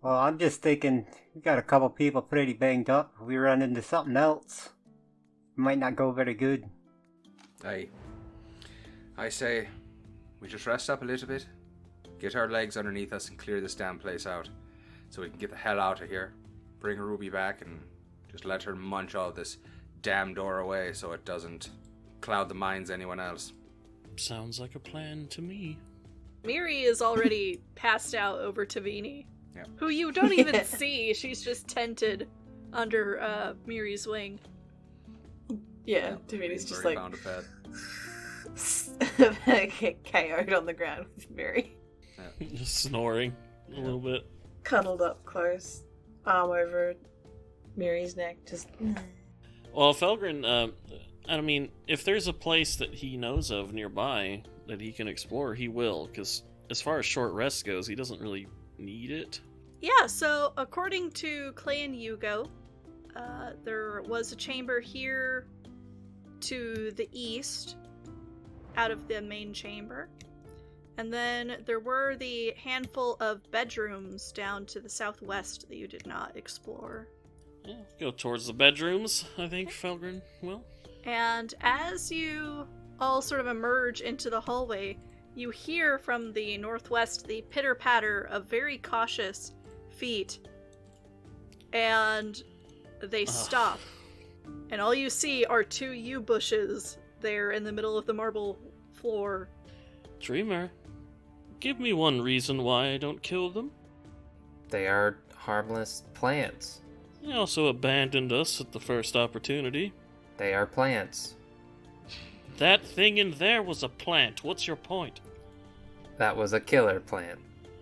Well, I'm just thinking, we got a couple people pretty banged up. If we run into something else, it might not go very good. I say, we just rest up a little bit, get our legs underneath us and clear this damn place out, so we can get the hell out of here, bring Ruby back and just let her munch all this damn door away so it doesn't cloud the minds of anyone else. Sounds like a plan to me. Miri is already passed out over Tavini, Yep. who you don't even see. She's just tented under Miri's wing. Yeah, Davina's just Already like found a bed. KO'd on the ground with Mary. Just snoring a little bit. Cuddled up close, arm over Mary's neck, just... Well, Felgrin, I mean, if there's a place that he knows of nearby that he can explore, he will, because as far as short rest goes, he doesn't really need it. Yeah, so according to Clay and Hugo, there was a chamber here to the east, out of the main chamber. And then there were the handful of bedrooms down to the southwest that you did not explore. Yeah, go towards the bedrooms, I think, Felgrin will. And as you all sort of emerge into the hallway, you hear from the northwest the pitter-patter of very cautious feet. And they stop. And all you see are two yew bushes there in the middle of the marble floor. Dreamer, give me one reason why I don't kill them. They are harmless plants. They also abandoned us at the first opportunity. They are plants. That thing in there was a plant. What's your point? That was a killer plant.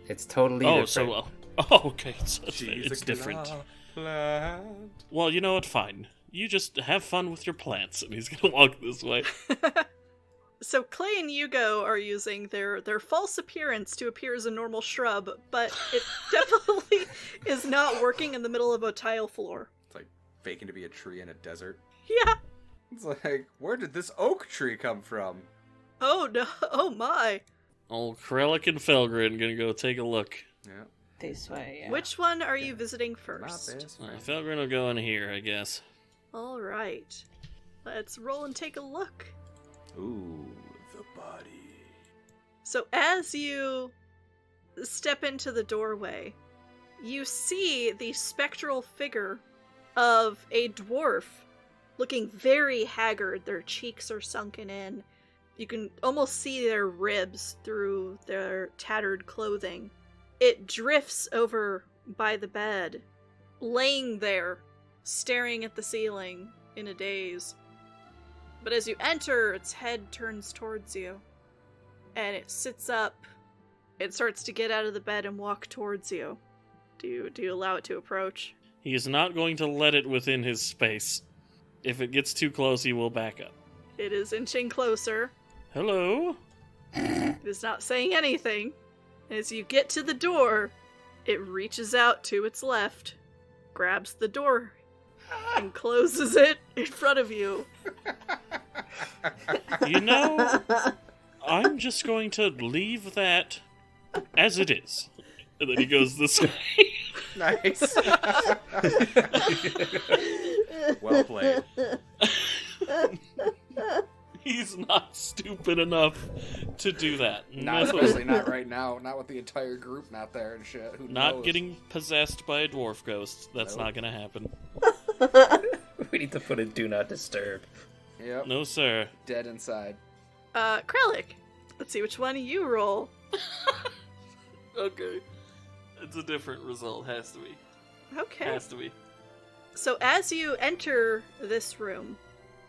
It's totally different. Okay, it's different. Plant. Well, you know what? Fine. You just have fun with your plants, and he's gonna walk this way. So Clay and Hugo are using their false appearance to appear as a normal shrub, but it definitely is not working in the middle of a tile floor. It's like faking to be a tree in a desert. Yeah. It's like, where did this oak tree come from? Oh no. Oh my. Old Krellick and Felgrin gonna go take a look Yeah. This way, yeah. Which one are you visiting Not first? this. Alright, Felgrin will go in here, I guess. All right. Let's roll and take a look. Ooh, the body. So as you step into the doorway, you see the spectral figure of a dwarf looking very haggard. Their cheeks are sunken in. You can almost see their ribs through their tattered clothing. It drifts over by the bed, laying there, staring at the ceiling in a daze. But as you enter, its head turns towards you, and it sits up. It starts to get out of the bed and walk towards you. Do you allow it to approach? He is not going to let it within his space. If it gets too close, he will back up. It is inching closer. Hello? It is not saying anything. As you get to the door, it reaches out to its left, grabs the door, and closes it in front of you. You know, I'm just going to leave that as it is. And then he goes this way. Nice. Well played. He's not stupid enough to do that. Not No. especially not right now. Not with the entire group not there and shit. Who Not knows? getting possessed by a dwarf ghost. That's Nope. not gonna happen. We need to put a do not disturb. Yep. No, sir. Dead inside. Krellick, let's see which one you roll. Okay. It's a different result. Has to be. Okay. Has to be. So as you enter this room,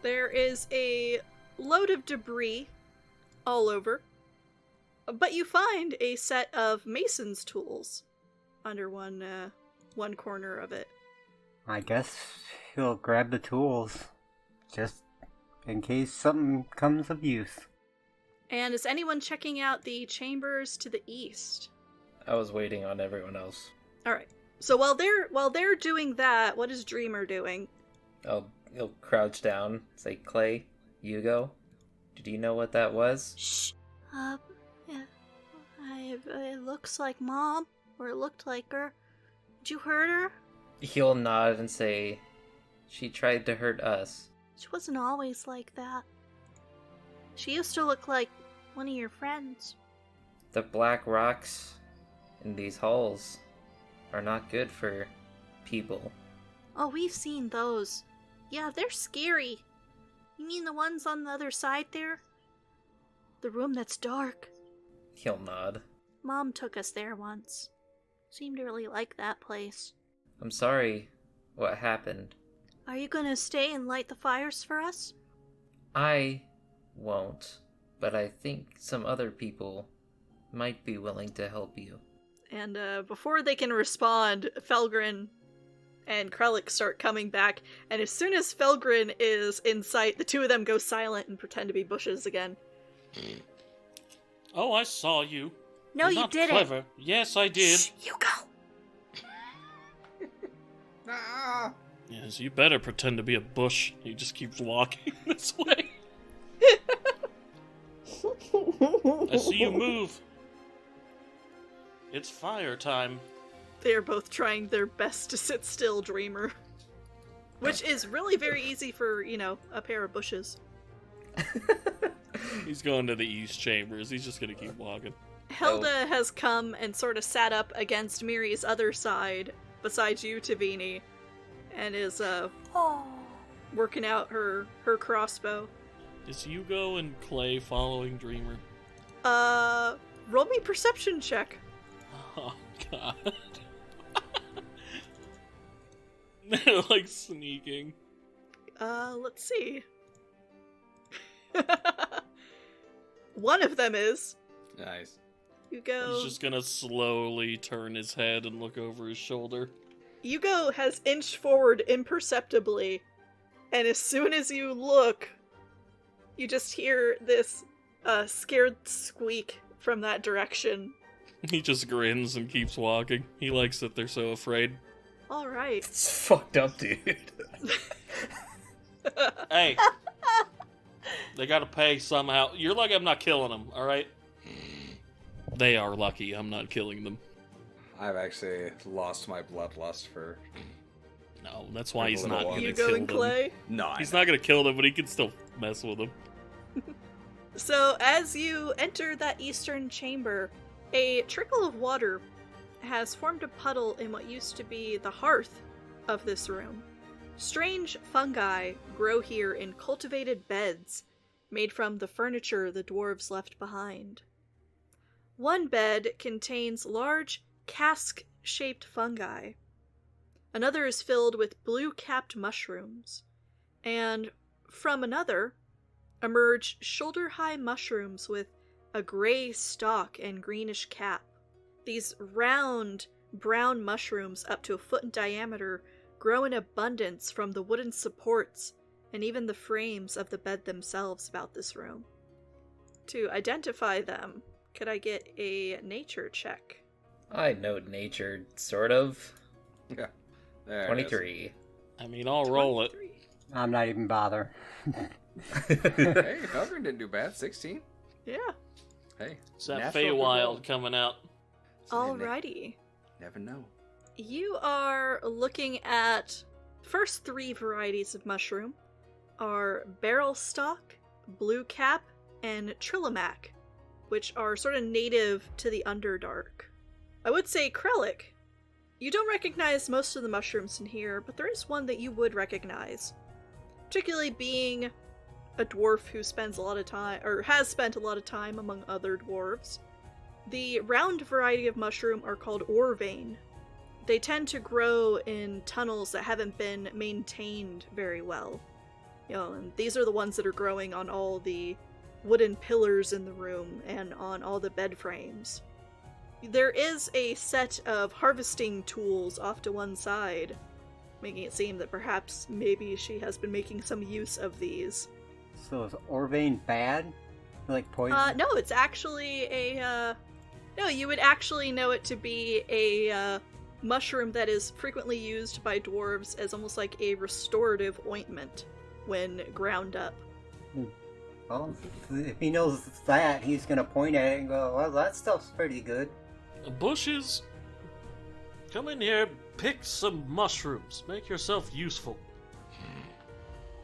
there is a load of debris all over, but you find a set of mason's tools under one corner of it. I guess he'll grab the tools, just in case something comes of use. And is anyone checking out the chambers to the east? I was waiting on everyone else. All right. So while they're doing that, what is Dreamer doing? He'll crouch down, say, Clay, you go. Did you know what that was? Shh. It looks like Mom, or it looked like her. Did you hurt her? He'll nod and say, she tried to hurt us. She wasn't always like that. She used to look like one of your friends. The black rocks in these halls are not good for people. Oh, we've seen those. Yeah, they're scary. You mean the ones on the other side there? The room that's dark. He'll nod. Mom took us there once. Seemed to really like that place. I'm sorry what happened. Are you gonna stay and light the fires for us? I won't, but I think some other people might be willing to help you. And before they can respond, Felgrin and Krellick start coming back, and as soon as Felgrin is in sight, the two of them go silent and pretend to be bushes again. Oh, I saw you. No, You're you not didn't. Clever. Yes, I did. Shh, you go. Ah! Yes, you better pretend to be a bush. He just keeps walking this way. I see you move. It's fire time. They are both trying their best to sit still, Dreamer. Which is really very easy for, a pair of bushes. He's going to the east chambers. He's just gonna keep walking. Helda has come and sort of sat up against Miri's other side, besides you, Tavini, and is Oh. working out her crossbow. Is Hugo and Clay following Dreamer? Roll me perception check. Oh, God. They're like sneaking. Let's see. One of them is. Nice. Hugo. He's just gonna slowly turn his head and look over his shoulder. Hugo has inched forward imperceptibly, and as soon as you look, you just hear this scared squeak from that direction. He just grins and keeps walking. He likes that they're so afraid. All right. It's fucked up, dude. Hey! They gotta pay somehow. You're lucky I'm not killing them, alright? They are lucky I'm not killing them. I've actually lost my bloodlust for. No, that's why he's not You going to You kill going, them. Clay? No, He's not going to kill them, but he can still mess with them. So, as you enter that eastern chamber, a trickle of water has formed a puddle in what used to be the hearth of this room. Strange fungi grow here in cultivated beds made from the furniture the dwarves left behind. One bed contains large cask-shaped fungi. Another is filled with blue-capped mushrooms. And from another emerge shoulder-high mushrooms with a gray stalk and greenish cap. These round, brown mushrooms up to a foot in diameter grow in abundance from the wooden supports and even the frames of the bed themselves about this room. To identify them, could I get a nature check? I know nature, sort of. Yeah. There 23. I mean, I'll roll it. 23. I'm not even bother. Hey, Felgren didn't do bad. 16. Yeah. Hey. It's that natural Feywild good coming out. roll. Alrighty. Never know. You are looking at first 3 varieties of mushroom are barrel stalk, blue cap, and trillimac, which are sort of native to the Underdark. I would say Krellic. You don't recognize most of the mushrooms in here, but there is one that you would recognize. Particularly being a dwarf who spends a lot of time, or has spent a lot of time among other dwarves. The round variety of mushroom are called orvane. They tend to grow in tunnels that haven't been maintained very well. And these are the ones that are growing on all the wooden pillars in the room and on all the bed frames. There is a set of harvesting tools off to one side, making it seem that perhaps maybe she has been making some use of these. So is Orvane bad? Like poison? No, it's actually a, no, you would actually know it to be a, mushroom that is frequently used by dwarves as almost like a restorative ointment when ground up. Well, if he knows that, he's gonna point at it and go, well, that stuff's pretty good. Bushes, come in here, pick some mushrooms. Make yourself useful.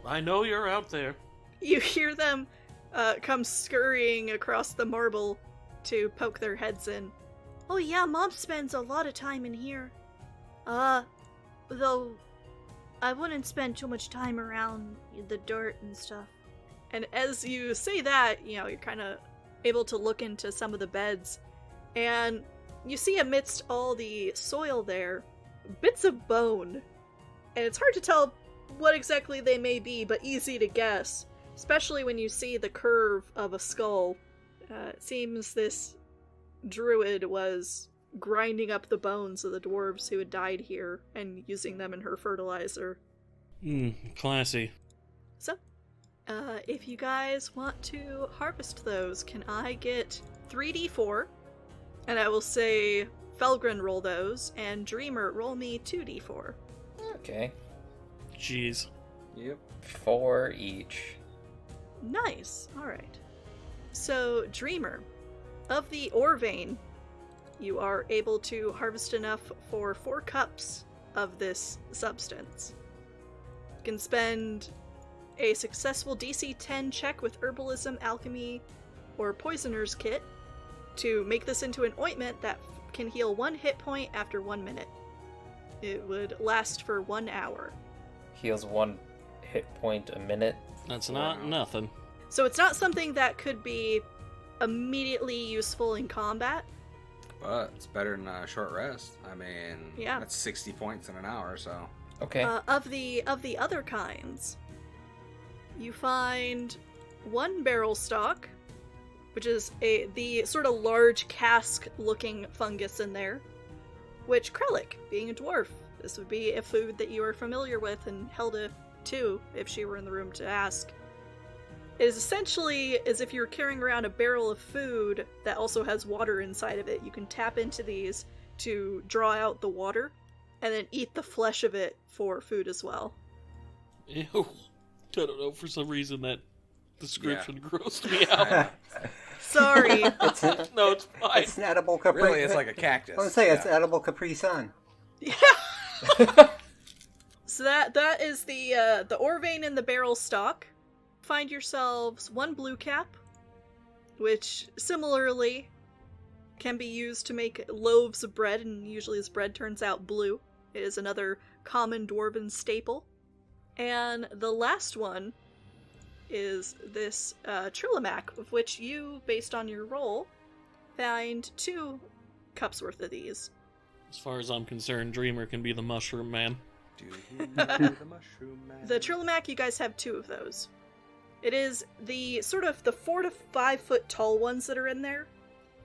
I know you're out there. You hear them come scurrying across the marble to poke their heads in. Oh yeah, Mom spends a lot of time in here. Though I wouldn't spend too much time around the dirt and stuff. And as you say that, you're kind of able to look into some of the beds, and you see amidst all the soil there, bits of bone. And it's hard to tell what exactly they may be, but easy to guess, especially when you see the curve of a skull. It seems this Druid was grinding up the bones of the dwarves who had died here and using them in her fertilizer. Classy. So, if you guys want to harvest those, can I get 3d4? And I will say Felgren roll those, and Dreamer roll me 2d4. Okay. Jeez. Yep. 4 each. Nice. Alright. So, Dreamer, of the Orvane, you are able to harvest enough for 4 cups of this substance. You can spend a successful DC 10 check with Herbalism, Alchemy, or Poisoner's Kit to make this into an ointment that can heal 1 hit point after 1 minute. It would last for 1 hour. Heals 1 hit point a minute. That's not nothing. So it's not something that could be immediately useful in combat. But it's better than a short rest. I mean, Yeah. that's 60 points in an hour, so. Okay. Of the other kinds, you find 1 barrel stalk, which is the sort of large cask-looking fungus in there, which Krellic, being a dwarf, this would be a food that you are familiar with, and Helda too, if she were in the room to ask. It is essentially as if you're carrying around a barrel of food that also has water inside of it. You can tap into these to draw out the water, and then eat the flesh of it for food as well. Ew. I don't know, for some reason that description grossed me out. Sorry. No, it's fine. It's an edible Capri. Really, it's like a cactus. I was gonna say it's Yeah. edible Capri Sun. So that is the Orvane and the barrel stock. Find yourselves one blue cap, which similarly can be used to make loaves of bread, and usually this bread turns out blue. It is another common dwarven staple. And the last one is this Trillimac, of which you, based on your roll, find 2 cups worth of these. As far as I'm concerned, Dreamer can be the mushroom man. Do you know the mushroom man? The Trillimac, you guys have 2 of those. It is the sort of the 4 to 5 foot tall ones that are in there,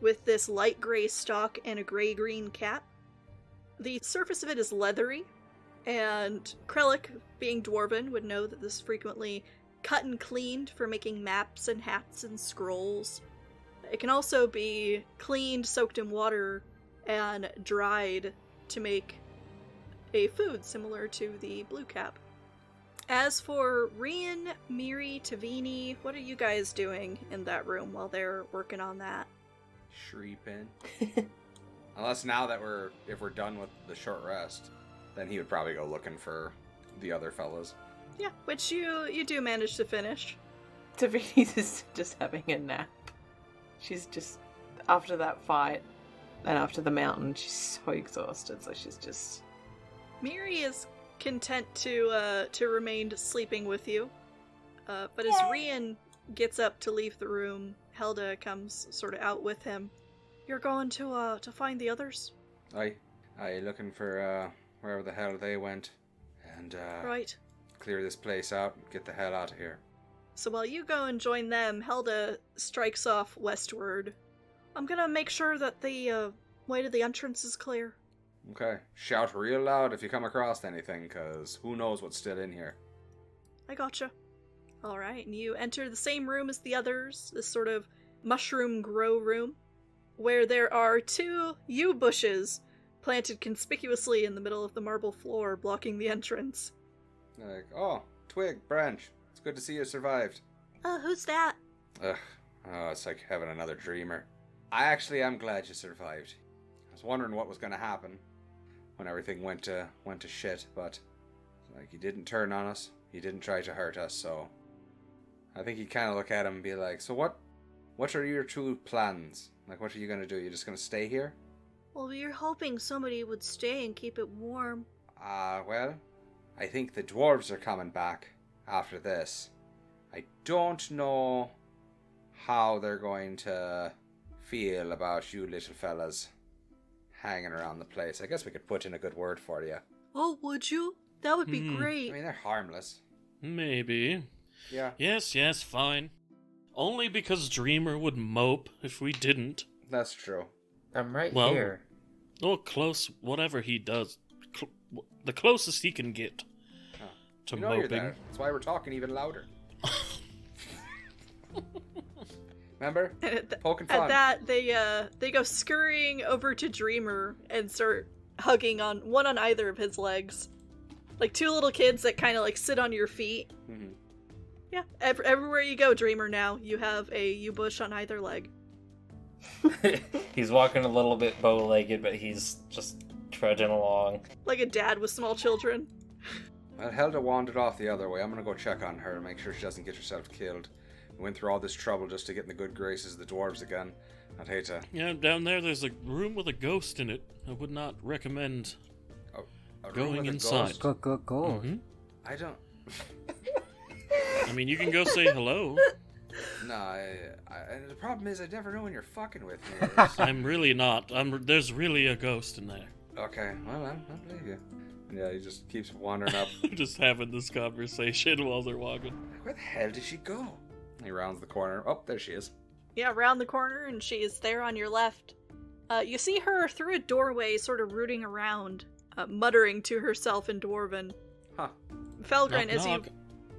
with this light gray stalk and a gray-green cap. The surface of it is leathery, and Krellick, being dwarven, would know that this is frequently cut and cleaned for making maps and hats and scrolls. It can also be cleaned, soaked in water, and dried to make a food similar to the blue cap. As for Rian, Miri, Tavini, what are you guys doing in that room while they're working on that? Shreeping. Unless now that if we're done with the short rest, then he would probably go looking for the other fellas. Yeah, which you do manage to finish. Davini's is just having a nap. She's just, after that fight and after the mountain, she's so exhausted, so she's just... Miri is content to remain sleeping with you. But as Rian gets up to leave the room, Helda comes sort of out with him. You're going to find the others? I looking for wherever the hell they went, and Right. clear this place out and get the hell out of here. So while you go and join them, Helda strikes off westward. I'm gonna make sure that the way to the entrance is clear. Okay, shout real loud if you come across anything, cause who knows what's still in here. I gotcha. Alright, and you enter the same room as the others, this sort of mushroom grow room, where there are 2 yew bushes planted conspicuously in the middle of the marble floor, blocking the entrance. They're like, oh, twig, branch, it's good to see you survived. Who's that? Ugh, oh, it's like having another dreamer. I actually am glad you survived. I was wondering what was going to happen when everything went to shit, but like he didn't turn on us, he didn't try to hurt us, so I think he'd kind of look at him and be like, so what are your true plans? Like, what are you going to do? You're just going to stay here? Well, we were hoping somebody would stay and keep it warm. Well, I think the dwarves are coming back after this. I don't know how they're going to feel about you little fellas hanging around the place. I guess we could put in a good word for you. Oh, would you? That would be great. I mean, they're harmless. Maybe. Yeah. Yes, fine. Only because Dreamer would mope if we didn't. That's true. I'm right Well, here. Oh, close, whatever he does. The closest he can get to You know moping. you're there. That's why we're talking even louder. Remember? Poking fun. At that, they go scurrying over to Dreamer and start hugging on either of his legs. Like 2 little kids that kind of like sit on your feet. Mhm. Yeah, everywhere you go, Dreamer, now, you have a yew bush on either leg. He's walking a little bit bow-legged, but he's just trudging along. Like a dad with small children. Well, Helda wandered off the other way. I'm gonna go check on her and make sure she doesn't get herself killed. We went through all this trouble just to get in the good graces of the dwarves again. I'd hate to... Yeah, down there's a room with a ghost in it. I would not recommend A room going with a inside. ghost? Go. Mhm. I don't... I mean, you can go say hello. No, the problem is I never know when you're fucking with me. It's- I'm really not. There's really a ghost in there. Okay, well, I believe you. Yeah, he just keeps wandering up. Just having this conversation while they're walking. Where the hell did she go? He rounds the corner. Oh, there she is. Yeah, around the corner, and she is there on your left. You see her through a doorway, sort of rooting around, muttering to herself in Dwarven. Huh. Felgren, Knock, as you knock.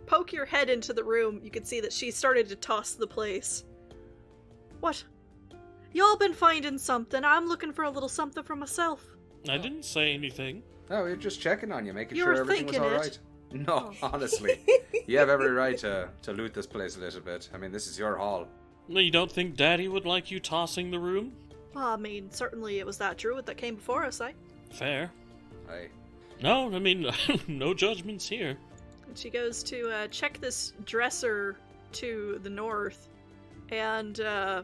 poke your head into the room, you can see that she started to toss the place. What? Y'all been finding something? I'm looking for a little something for myself. I didn't say anything. No, we were just checking on you, making You sure were everything was thinking alright. it. No, honestly. You have every right to loot this place a little bit. I mean, this is your hall. No, you don't think Daddy would like you tossing the room? Well, I mean, certainly it was that druid that came before us, Fair. Aye. No, I mean, no judgments here. And she goes to check this dresser to the north, and there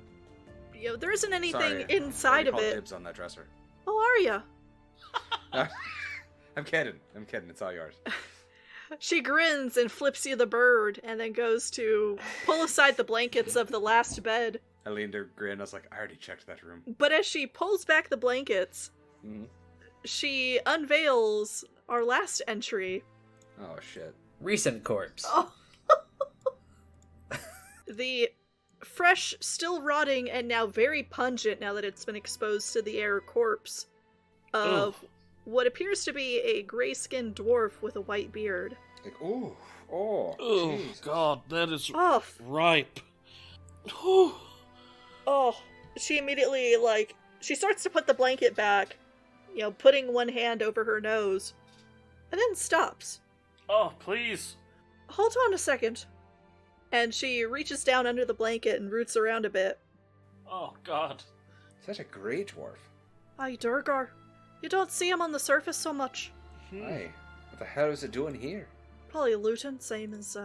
isn't anything Sorry, inside of called it. dibs on that dresser. Oh, are ya? I'm kidding. It's all yours. She grins and flips you the bird, and then goes to pull aside the blankets of the last bed. I leaned her grin. I was like, I already checked that room. But as she pulls back the blankets, she unveils our last entry. Oh shit. Recent corpse. Oh. The fresh, still rotting, and now very pungent, now that it's been exposed to the air, corpse of what appears to be a gray-skinned dwarf with a white beard. Like, oh, Jesus. God, that is Oh, ripe. oh. She immediately, she starts to put the blanket back, putting one hand over her nose, and then stops. Oh, please. Hold on a second. And she reaches down under the blanket and roots around a bit. Oh, God. Such a great dwarf. Aye, Durgar. You don't see him on the surface so much. Aye. What the hell is it doing here? Probably looting, same as,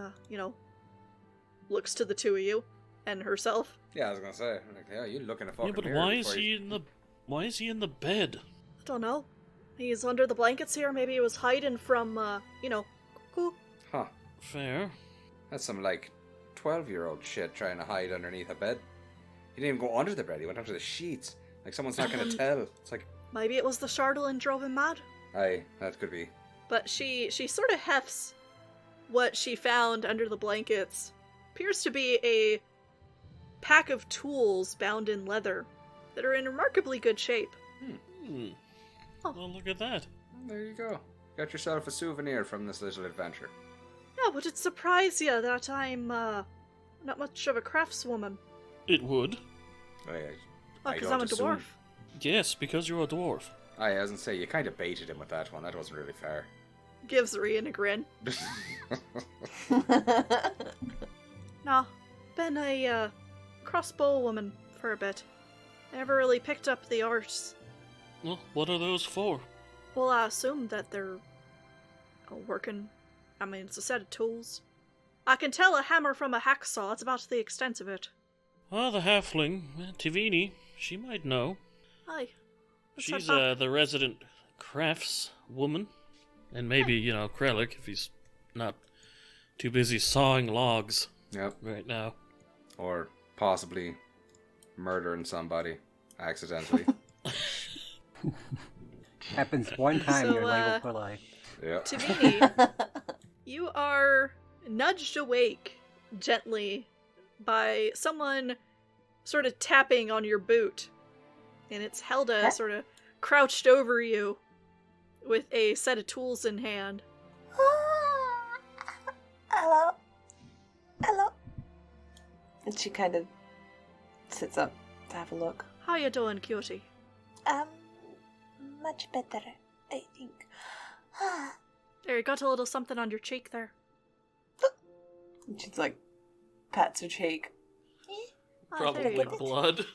looks to the two of you and herself. Yeah, I was gonna say. Like, yeah, you looking at fucking Yeah, but mirror why is before he you- in the... Why is he in the bed? I don't know. He's under the blankets here. Maybe he was hiding from, cuckoo. Huh. Fair. That's some, 12-year-old shit trying to hide underneath a bed. He didn't even go under the bed. He went under the sheets. Like, someone's not gonna tell. It's like... Maybe it was the Shardle and drove him mad. Aye, that could be. But she sort of hefts what she found under the blankets. Appears to be a pack of tools bound in leather that are in remarkably good shape. Hmm. Oh. Well, look at that. There you go. Got yourself a souvenir from this little adventure. Yeah, would it surprise you that I'm, not much of a craftswoman? It would. Aye, Oh, I because don't I'm a assume. dwarf. Yes, because you're a dwarf. Aye, I was gonna say, you kind of baited him with that one. That wasn't really fair. Gives Rian a grin. Nah, been a, crossbow woman for a bit. Never really picked up the arts. Well, what are those for? Well, I assume that they're working. I mean, it's a set of tools. I can tell a hammer from a hacksaw. That's about the extent of it. Well, the halfling, Tivini, she might know. Aye. What's She's that the resident crafts woman. And maybe, Krellick, if he's not too busy sawing logs Yep. right now. Or possibly murdering somebody accidentally. Happens one time, So, you're labeled for life. Yeah. Tivini, you are nudged awake gently by someone sort of tapping on your boot. And it's Helda sort of crouched over you with a set of tools in hand. Hello. Hello. And she kind of sits up to have a look. How you doing, cutie? Much better, I think. There, you got a little something on your cheek there. And she's like, pats her cheek. Ah, there you Probably go. blood.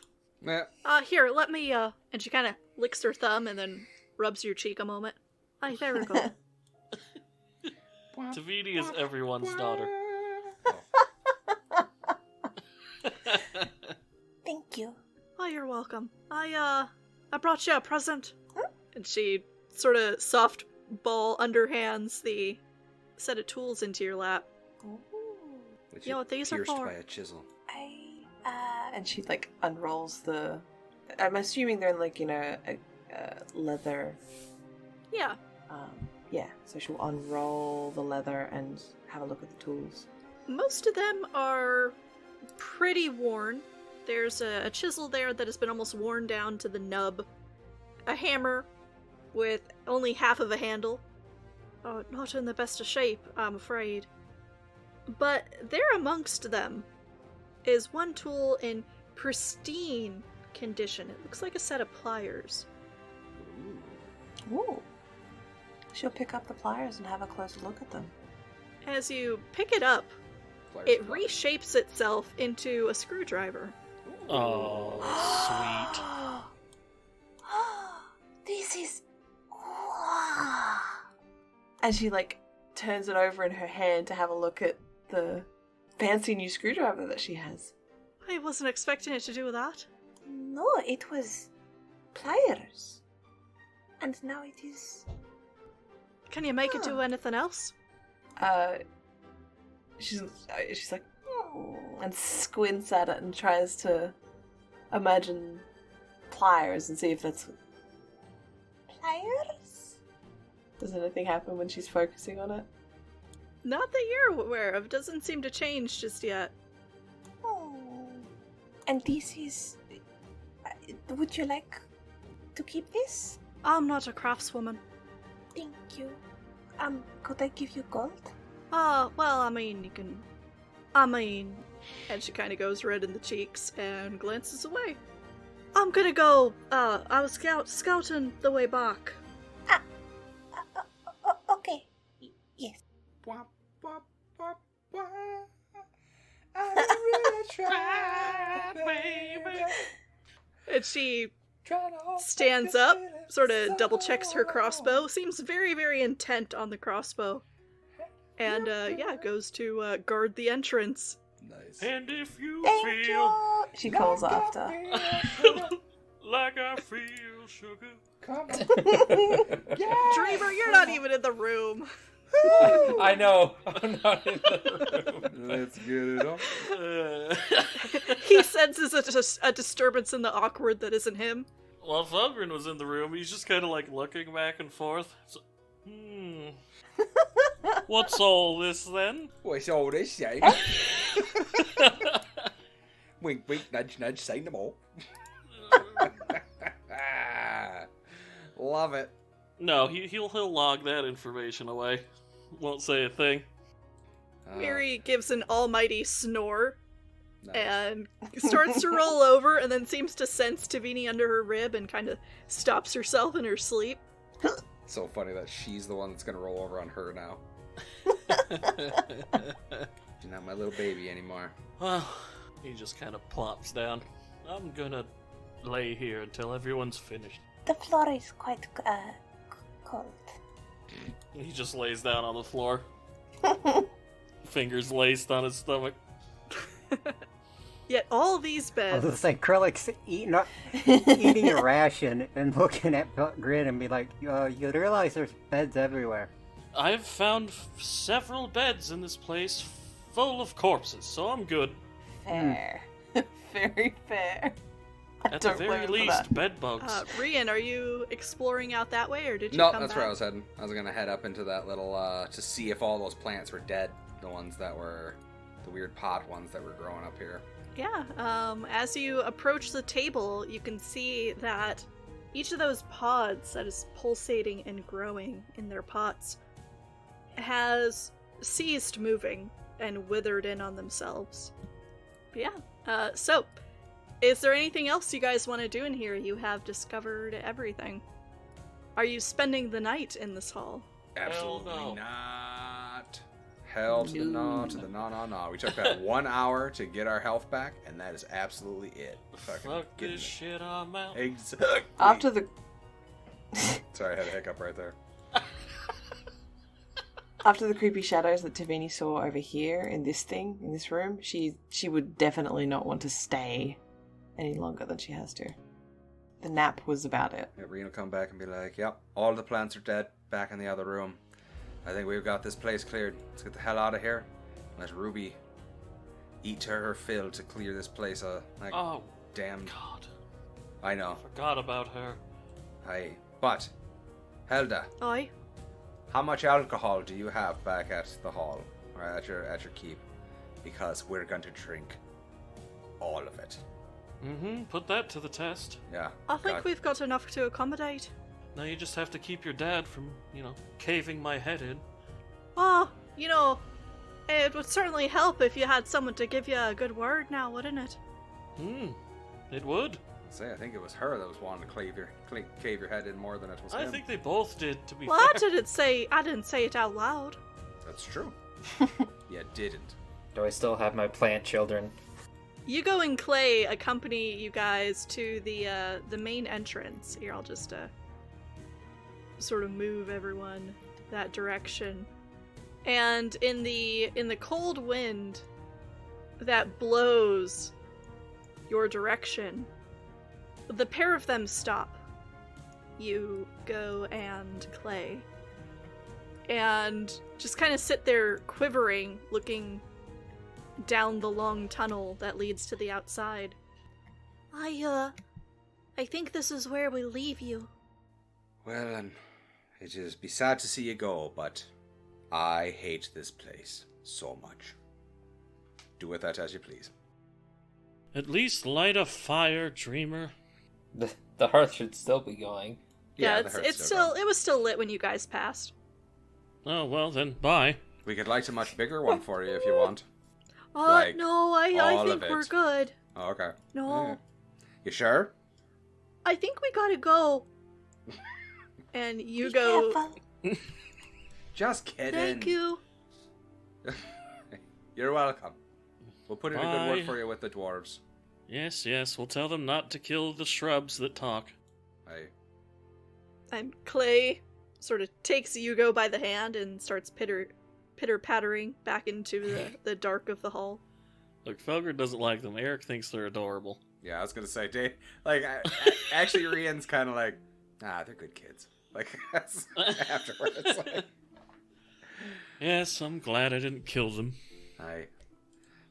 Yeah. Here, let me, and she kind of licks her thumb and then rubs your cheek a moment. Aye, there we go. Tivini is everyone's daughter. Thank you. Oh, you're welcome. I brought you a present. And she sort of softball underhands the set of tools into your lap. Which You know what these are pierced for? by a chisel. And she like unrolls the. I'm assuming they're like a leather. Yeah. Yeah. So she'll unroll the leather and have a look at the tools. Most of them are pretty worn. There's a chisel there that has been almost worn down to the nub. A hammer with only half of a handle. Oh, not in the best of shape, I'm afraid. But there amongst them is one tool in pristine condition. It looks like a set of pliers. Ooh. She'll pick up the pliers and have a closer look at them. As you pick it up, it reshapes itself into a screwdriver. Oh, This is. And she, turns it over in her hand to have a look at the fancy new screwdriver that she has. I wasn't expecting it to do that. No, it was pliers. And now it is. Can you make it do anything else? She's like, and squints at it and tries to imagine pliers and see if that's. Pliers? Does anything happen when she's focusing on it? Not that you're aware of. Doesn't seem to change just yet. Oh. And this is. Would you like to keep this? I'm not a craftswoman. Thank you. Could I give you gold? Oh, well, I mean, you can. And she kind of goes red in the cheeks and glances away. I'm gonna go. I was scouting the way back. Okay. Yes. Wah, wah, wah, wah. I really tried, baby. And she stands up, sort of double checks her crossbow, seems very, very intent on the crossbow, and goes to guard the entrance. Nice. And if you Thank feel you. She calls after. like I feel sugar. Come on. Dreamer, you're not even in the room. I know. I'm not in the room. Let's get it on. He senses a disturbance in the awkward that isn't him. While Fulgrim was in the room, he's just kind of looking back and forth. So, what's all this then? What's all this, eh? Wink, wink, nudge, nudge, say no more. Love it. No, he'll log that information away. Won't say a thing. Miri gives an almighty snore Nice. and starts to roll over and then seems to sense Tavini under her rib and kind of stops herself in her sleep. So funny that she's the one that's gonna roll over on her now. She's not my little baby anymore. Well, he just kind of plops down. I'm gonna lay here until everyone's finished. The floor is quite cold. He just lays down on the floor. Fingers laced on his stomach. Yet all these I was beds. just like, Krillik's eating a ration and looking at Grin and be like, you realize there's beds everywhere. I've found several beds in this place full of corpses, so I'm good. Fair. Very fair. I At the don't blame very him for least, that. bed bugs. Rian, are you exploring out that way, or did you No, come that's back? where I was heading. I was gonna head up into that little, to see if all those plants were dead. The ones that were, the weird pot ones that were growing up here. Yeah, as you approach the table, you can see that each of those pods that is pulsating and growing in their pots has ceased moving and withered in on themselves. But yeah, so, is there anything else you guys want to do in here? You have discovered everything. Are you spending the night in this hall? Absolutely no. not. Hell to the no, to the no. We took that 1 hour to get our health back, and that is absolutely it. Fucking Fuck getting this it. shit, I'm out. Exactly. After the Sorry, I had a hiccup right there. After the creepy shadows that Tavini saw over here in this room, she would definitely not want to stay any longer than she has to. The nap was about it. Yeah, Reen will come back and be like, yep, all the plants are dead, back in the other room. I think we've got this place cleared. Let's get the hell out of here. Let Ruby eat to her fill to clear this place. Oh, damn. God. I know. Forgot about her. But, Helda, Oi. how much alcohol do you have back at the hall, or at your keep? Because we're going to drink all of it. Mm-hmm, put that to the test. Yeah. I think God. we've got enough to accommodate. Now you just have to keep your dad from, caving my head in. Oh, it would certainly help if you had someone to give you a good word now, wouldn't it? It would. I think it was her that was wanting to cave your head in more than it was I him. think they both did, to be Well, fair. I didn't say it out loud. That's true. You didn't. Do I still have my plant children? Yugo and Clay accompany you guys to the main entrance. Here, I'll just sort of move everyone that direction. And in the cold wind that blows your direction, the pair of them stop. Yugo and Clay. And just kind of sit there quivering, looking down the long tunnel that leads to the outside. I think this is where we leave you. Well, it is be sad to see you go, but I hate this place so much. Do with that as you please. At least light a fire, dreamer. The hearth should still be going. Yeah, the hearth's it's still going. it was still lit when you guys passed. Oh, well then, bye. We could light a much bigger one for you if you want. No, I all think of we're it. good. Oh, okay. No. Yeah. You sure? I think we gotta go. And Be Yugo, careful. Just kidding. thank you. You're welcome. We'll put in a good word Bye. for you with the dwarves. Yes, we'll tell them not to kill the shrubs that talk. Aye. And Clay sort of takes Yugo by the hand and starts pitter-pattering back into the dark of the hall. Look, Felger doesn't like them. Eric thinks they're adorable. Yeah, I was gonna say, Dave. Like, actually, Rian's kind of like, they're good kids. Like, afterwards, like, Yes, I'm glad I didn't kill them. I'm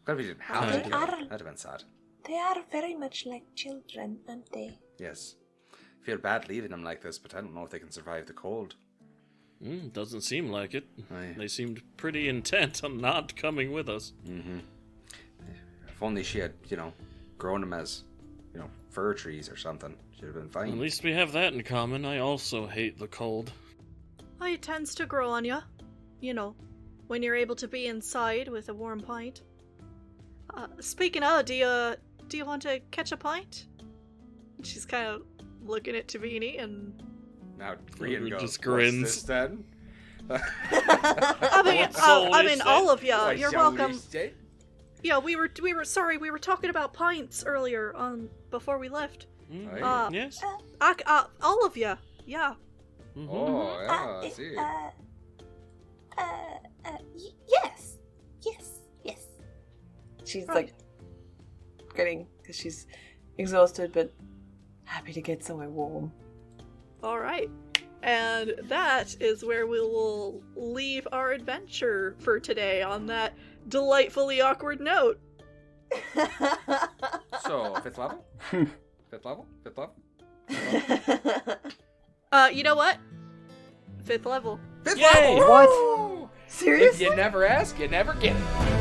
glad we didn't have They to kill are- them. That'd have been sad. They are very much like children, aren't they? Yes. I feel bad leaving them like this, but I don't know if they can survive the cold. Doesn't seem like it. Aye. They seemed pretty intent on not coming with us. Mm-hmm. If only she had, grown them as, fir trees or something. Should have been fine. At least we have that in common. I also hate the cold. It tends to grow on you. When you're able to be inside with a warm pint. Speaking of, do you want to catch a pint? She's kind of looking at Tavini and... Now Rian Who goes, just "What's grins." this then?" I mean, all of you. You're welcome. Say? Yeah, we were talking about pints earlier before we left. Aye. Yes. All of you. Yeah. Oh, yeah, I see. Yes. Yes. She's Right. like grinning because she's exhausted but happy to get somewhere warm. All right. And that is where we will leave our adventure for today on that delightfully awkward note. So, 5th level? 5th level? 5th level? You know what? 5th level. 5th Yay! level! What? Seriously? If you never ask, you never get it.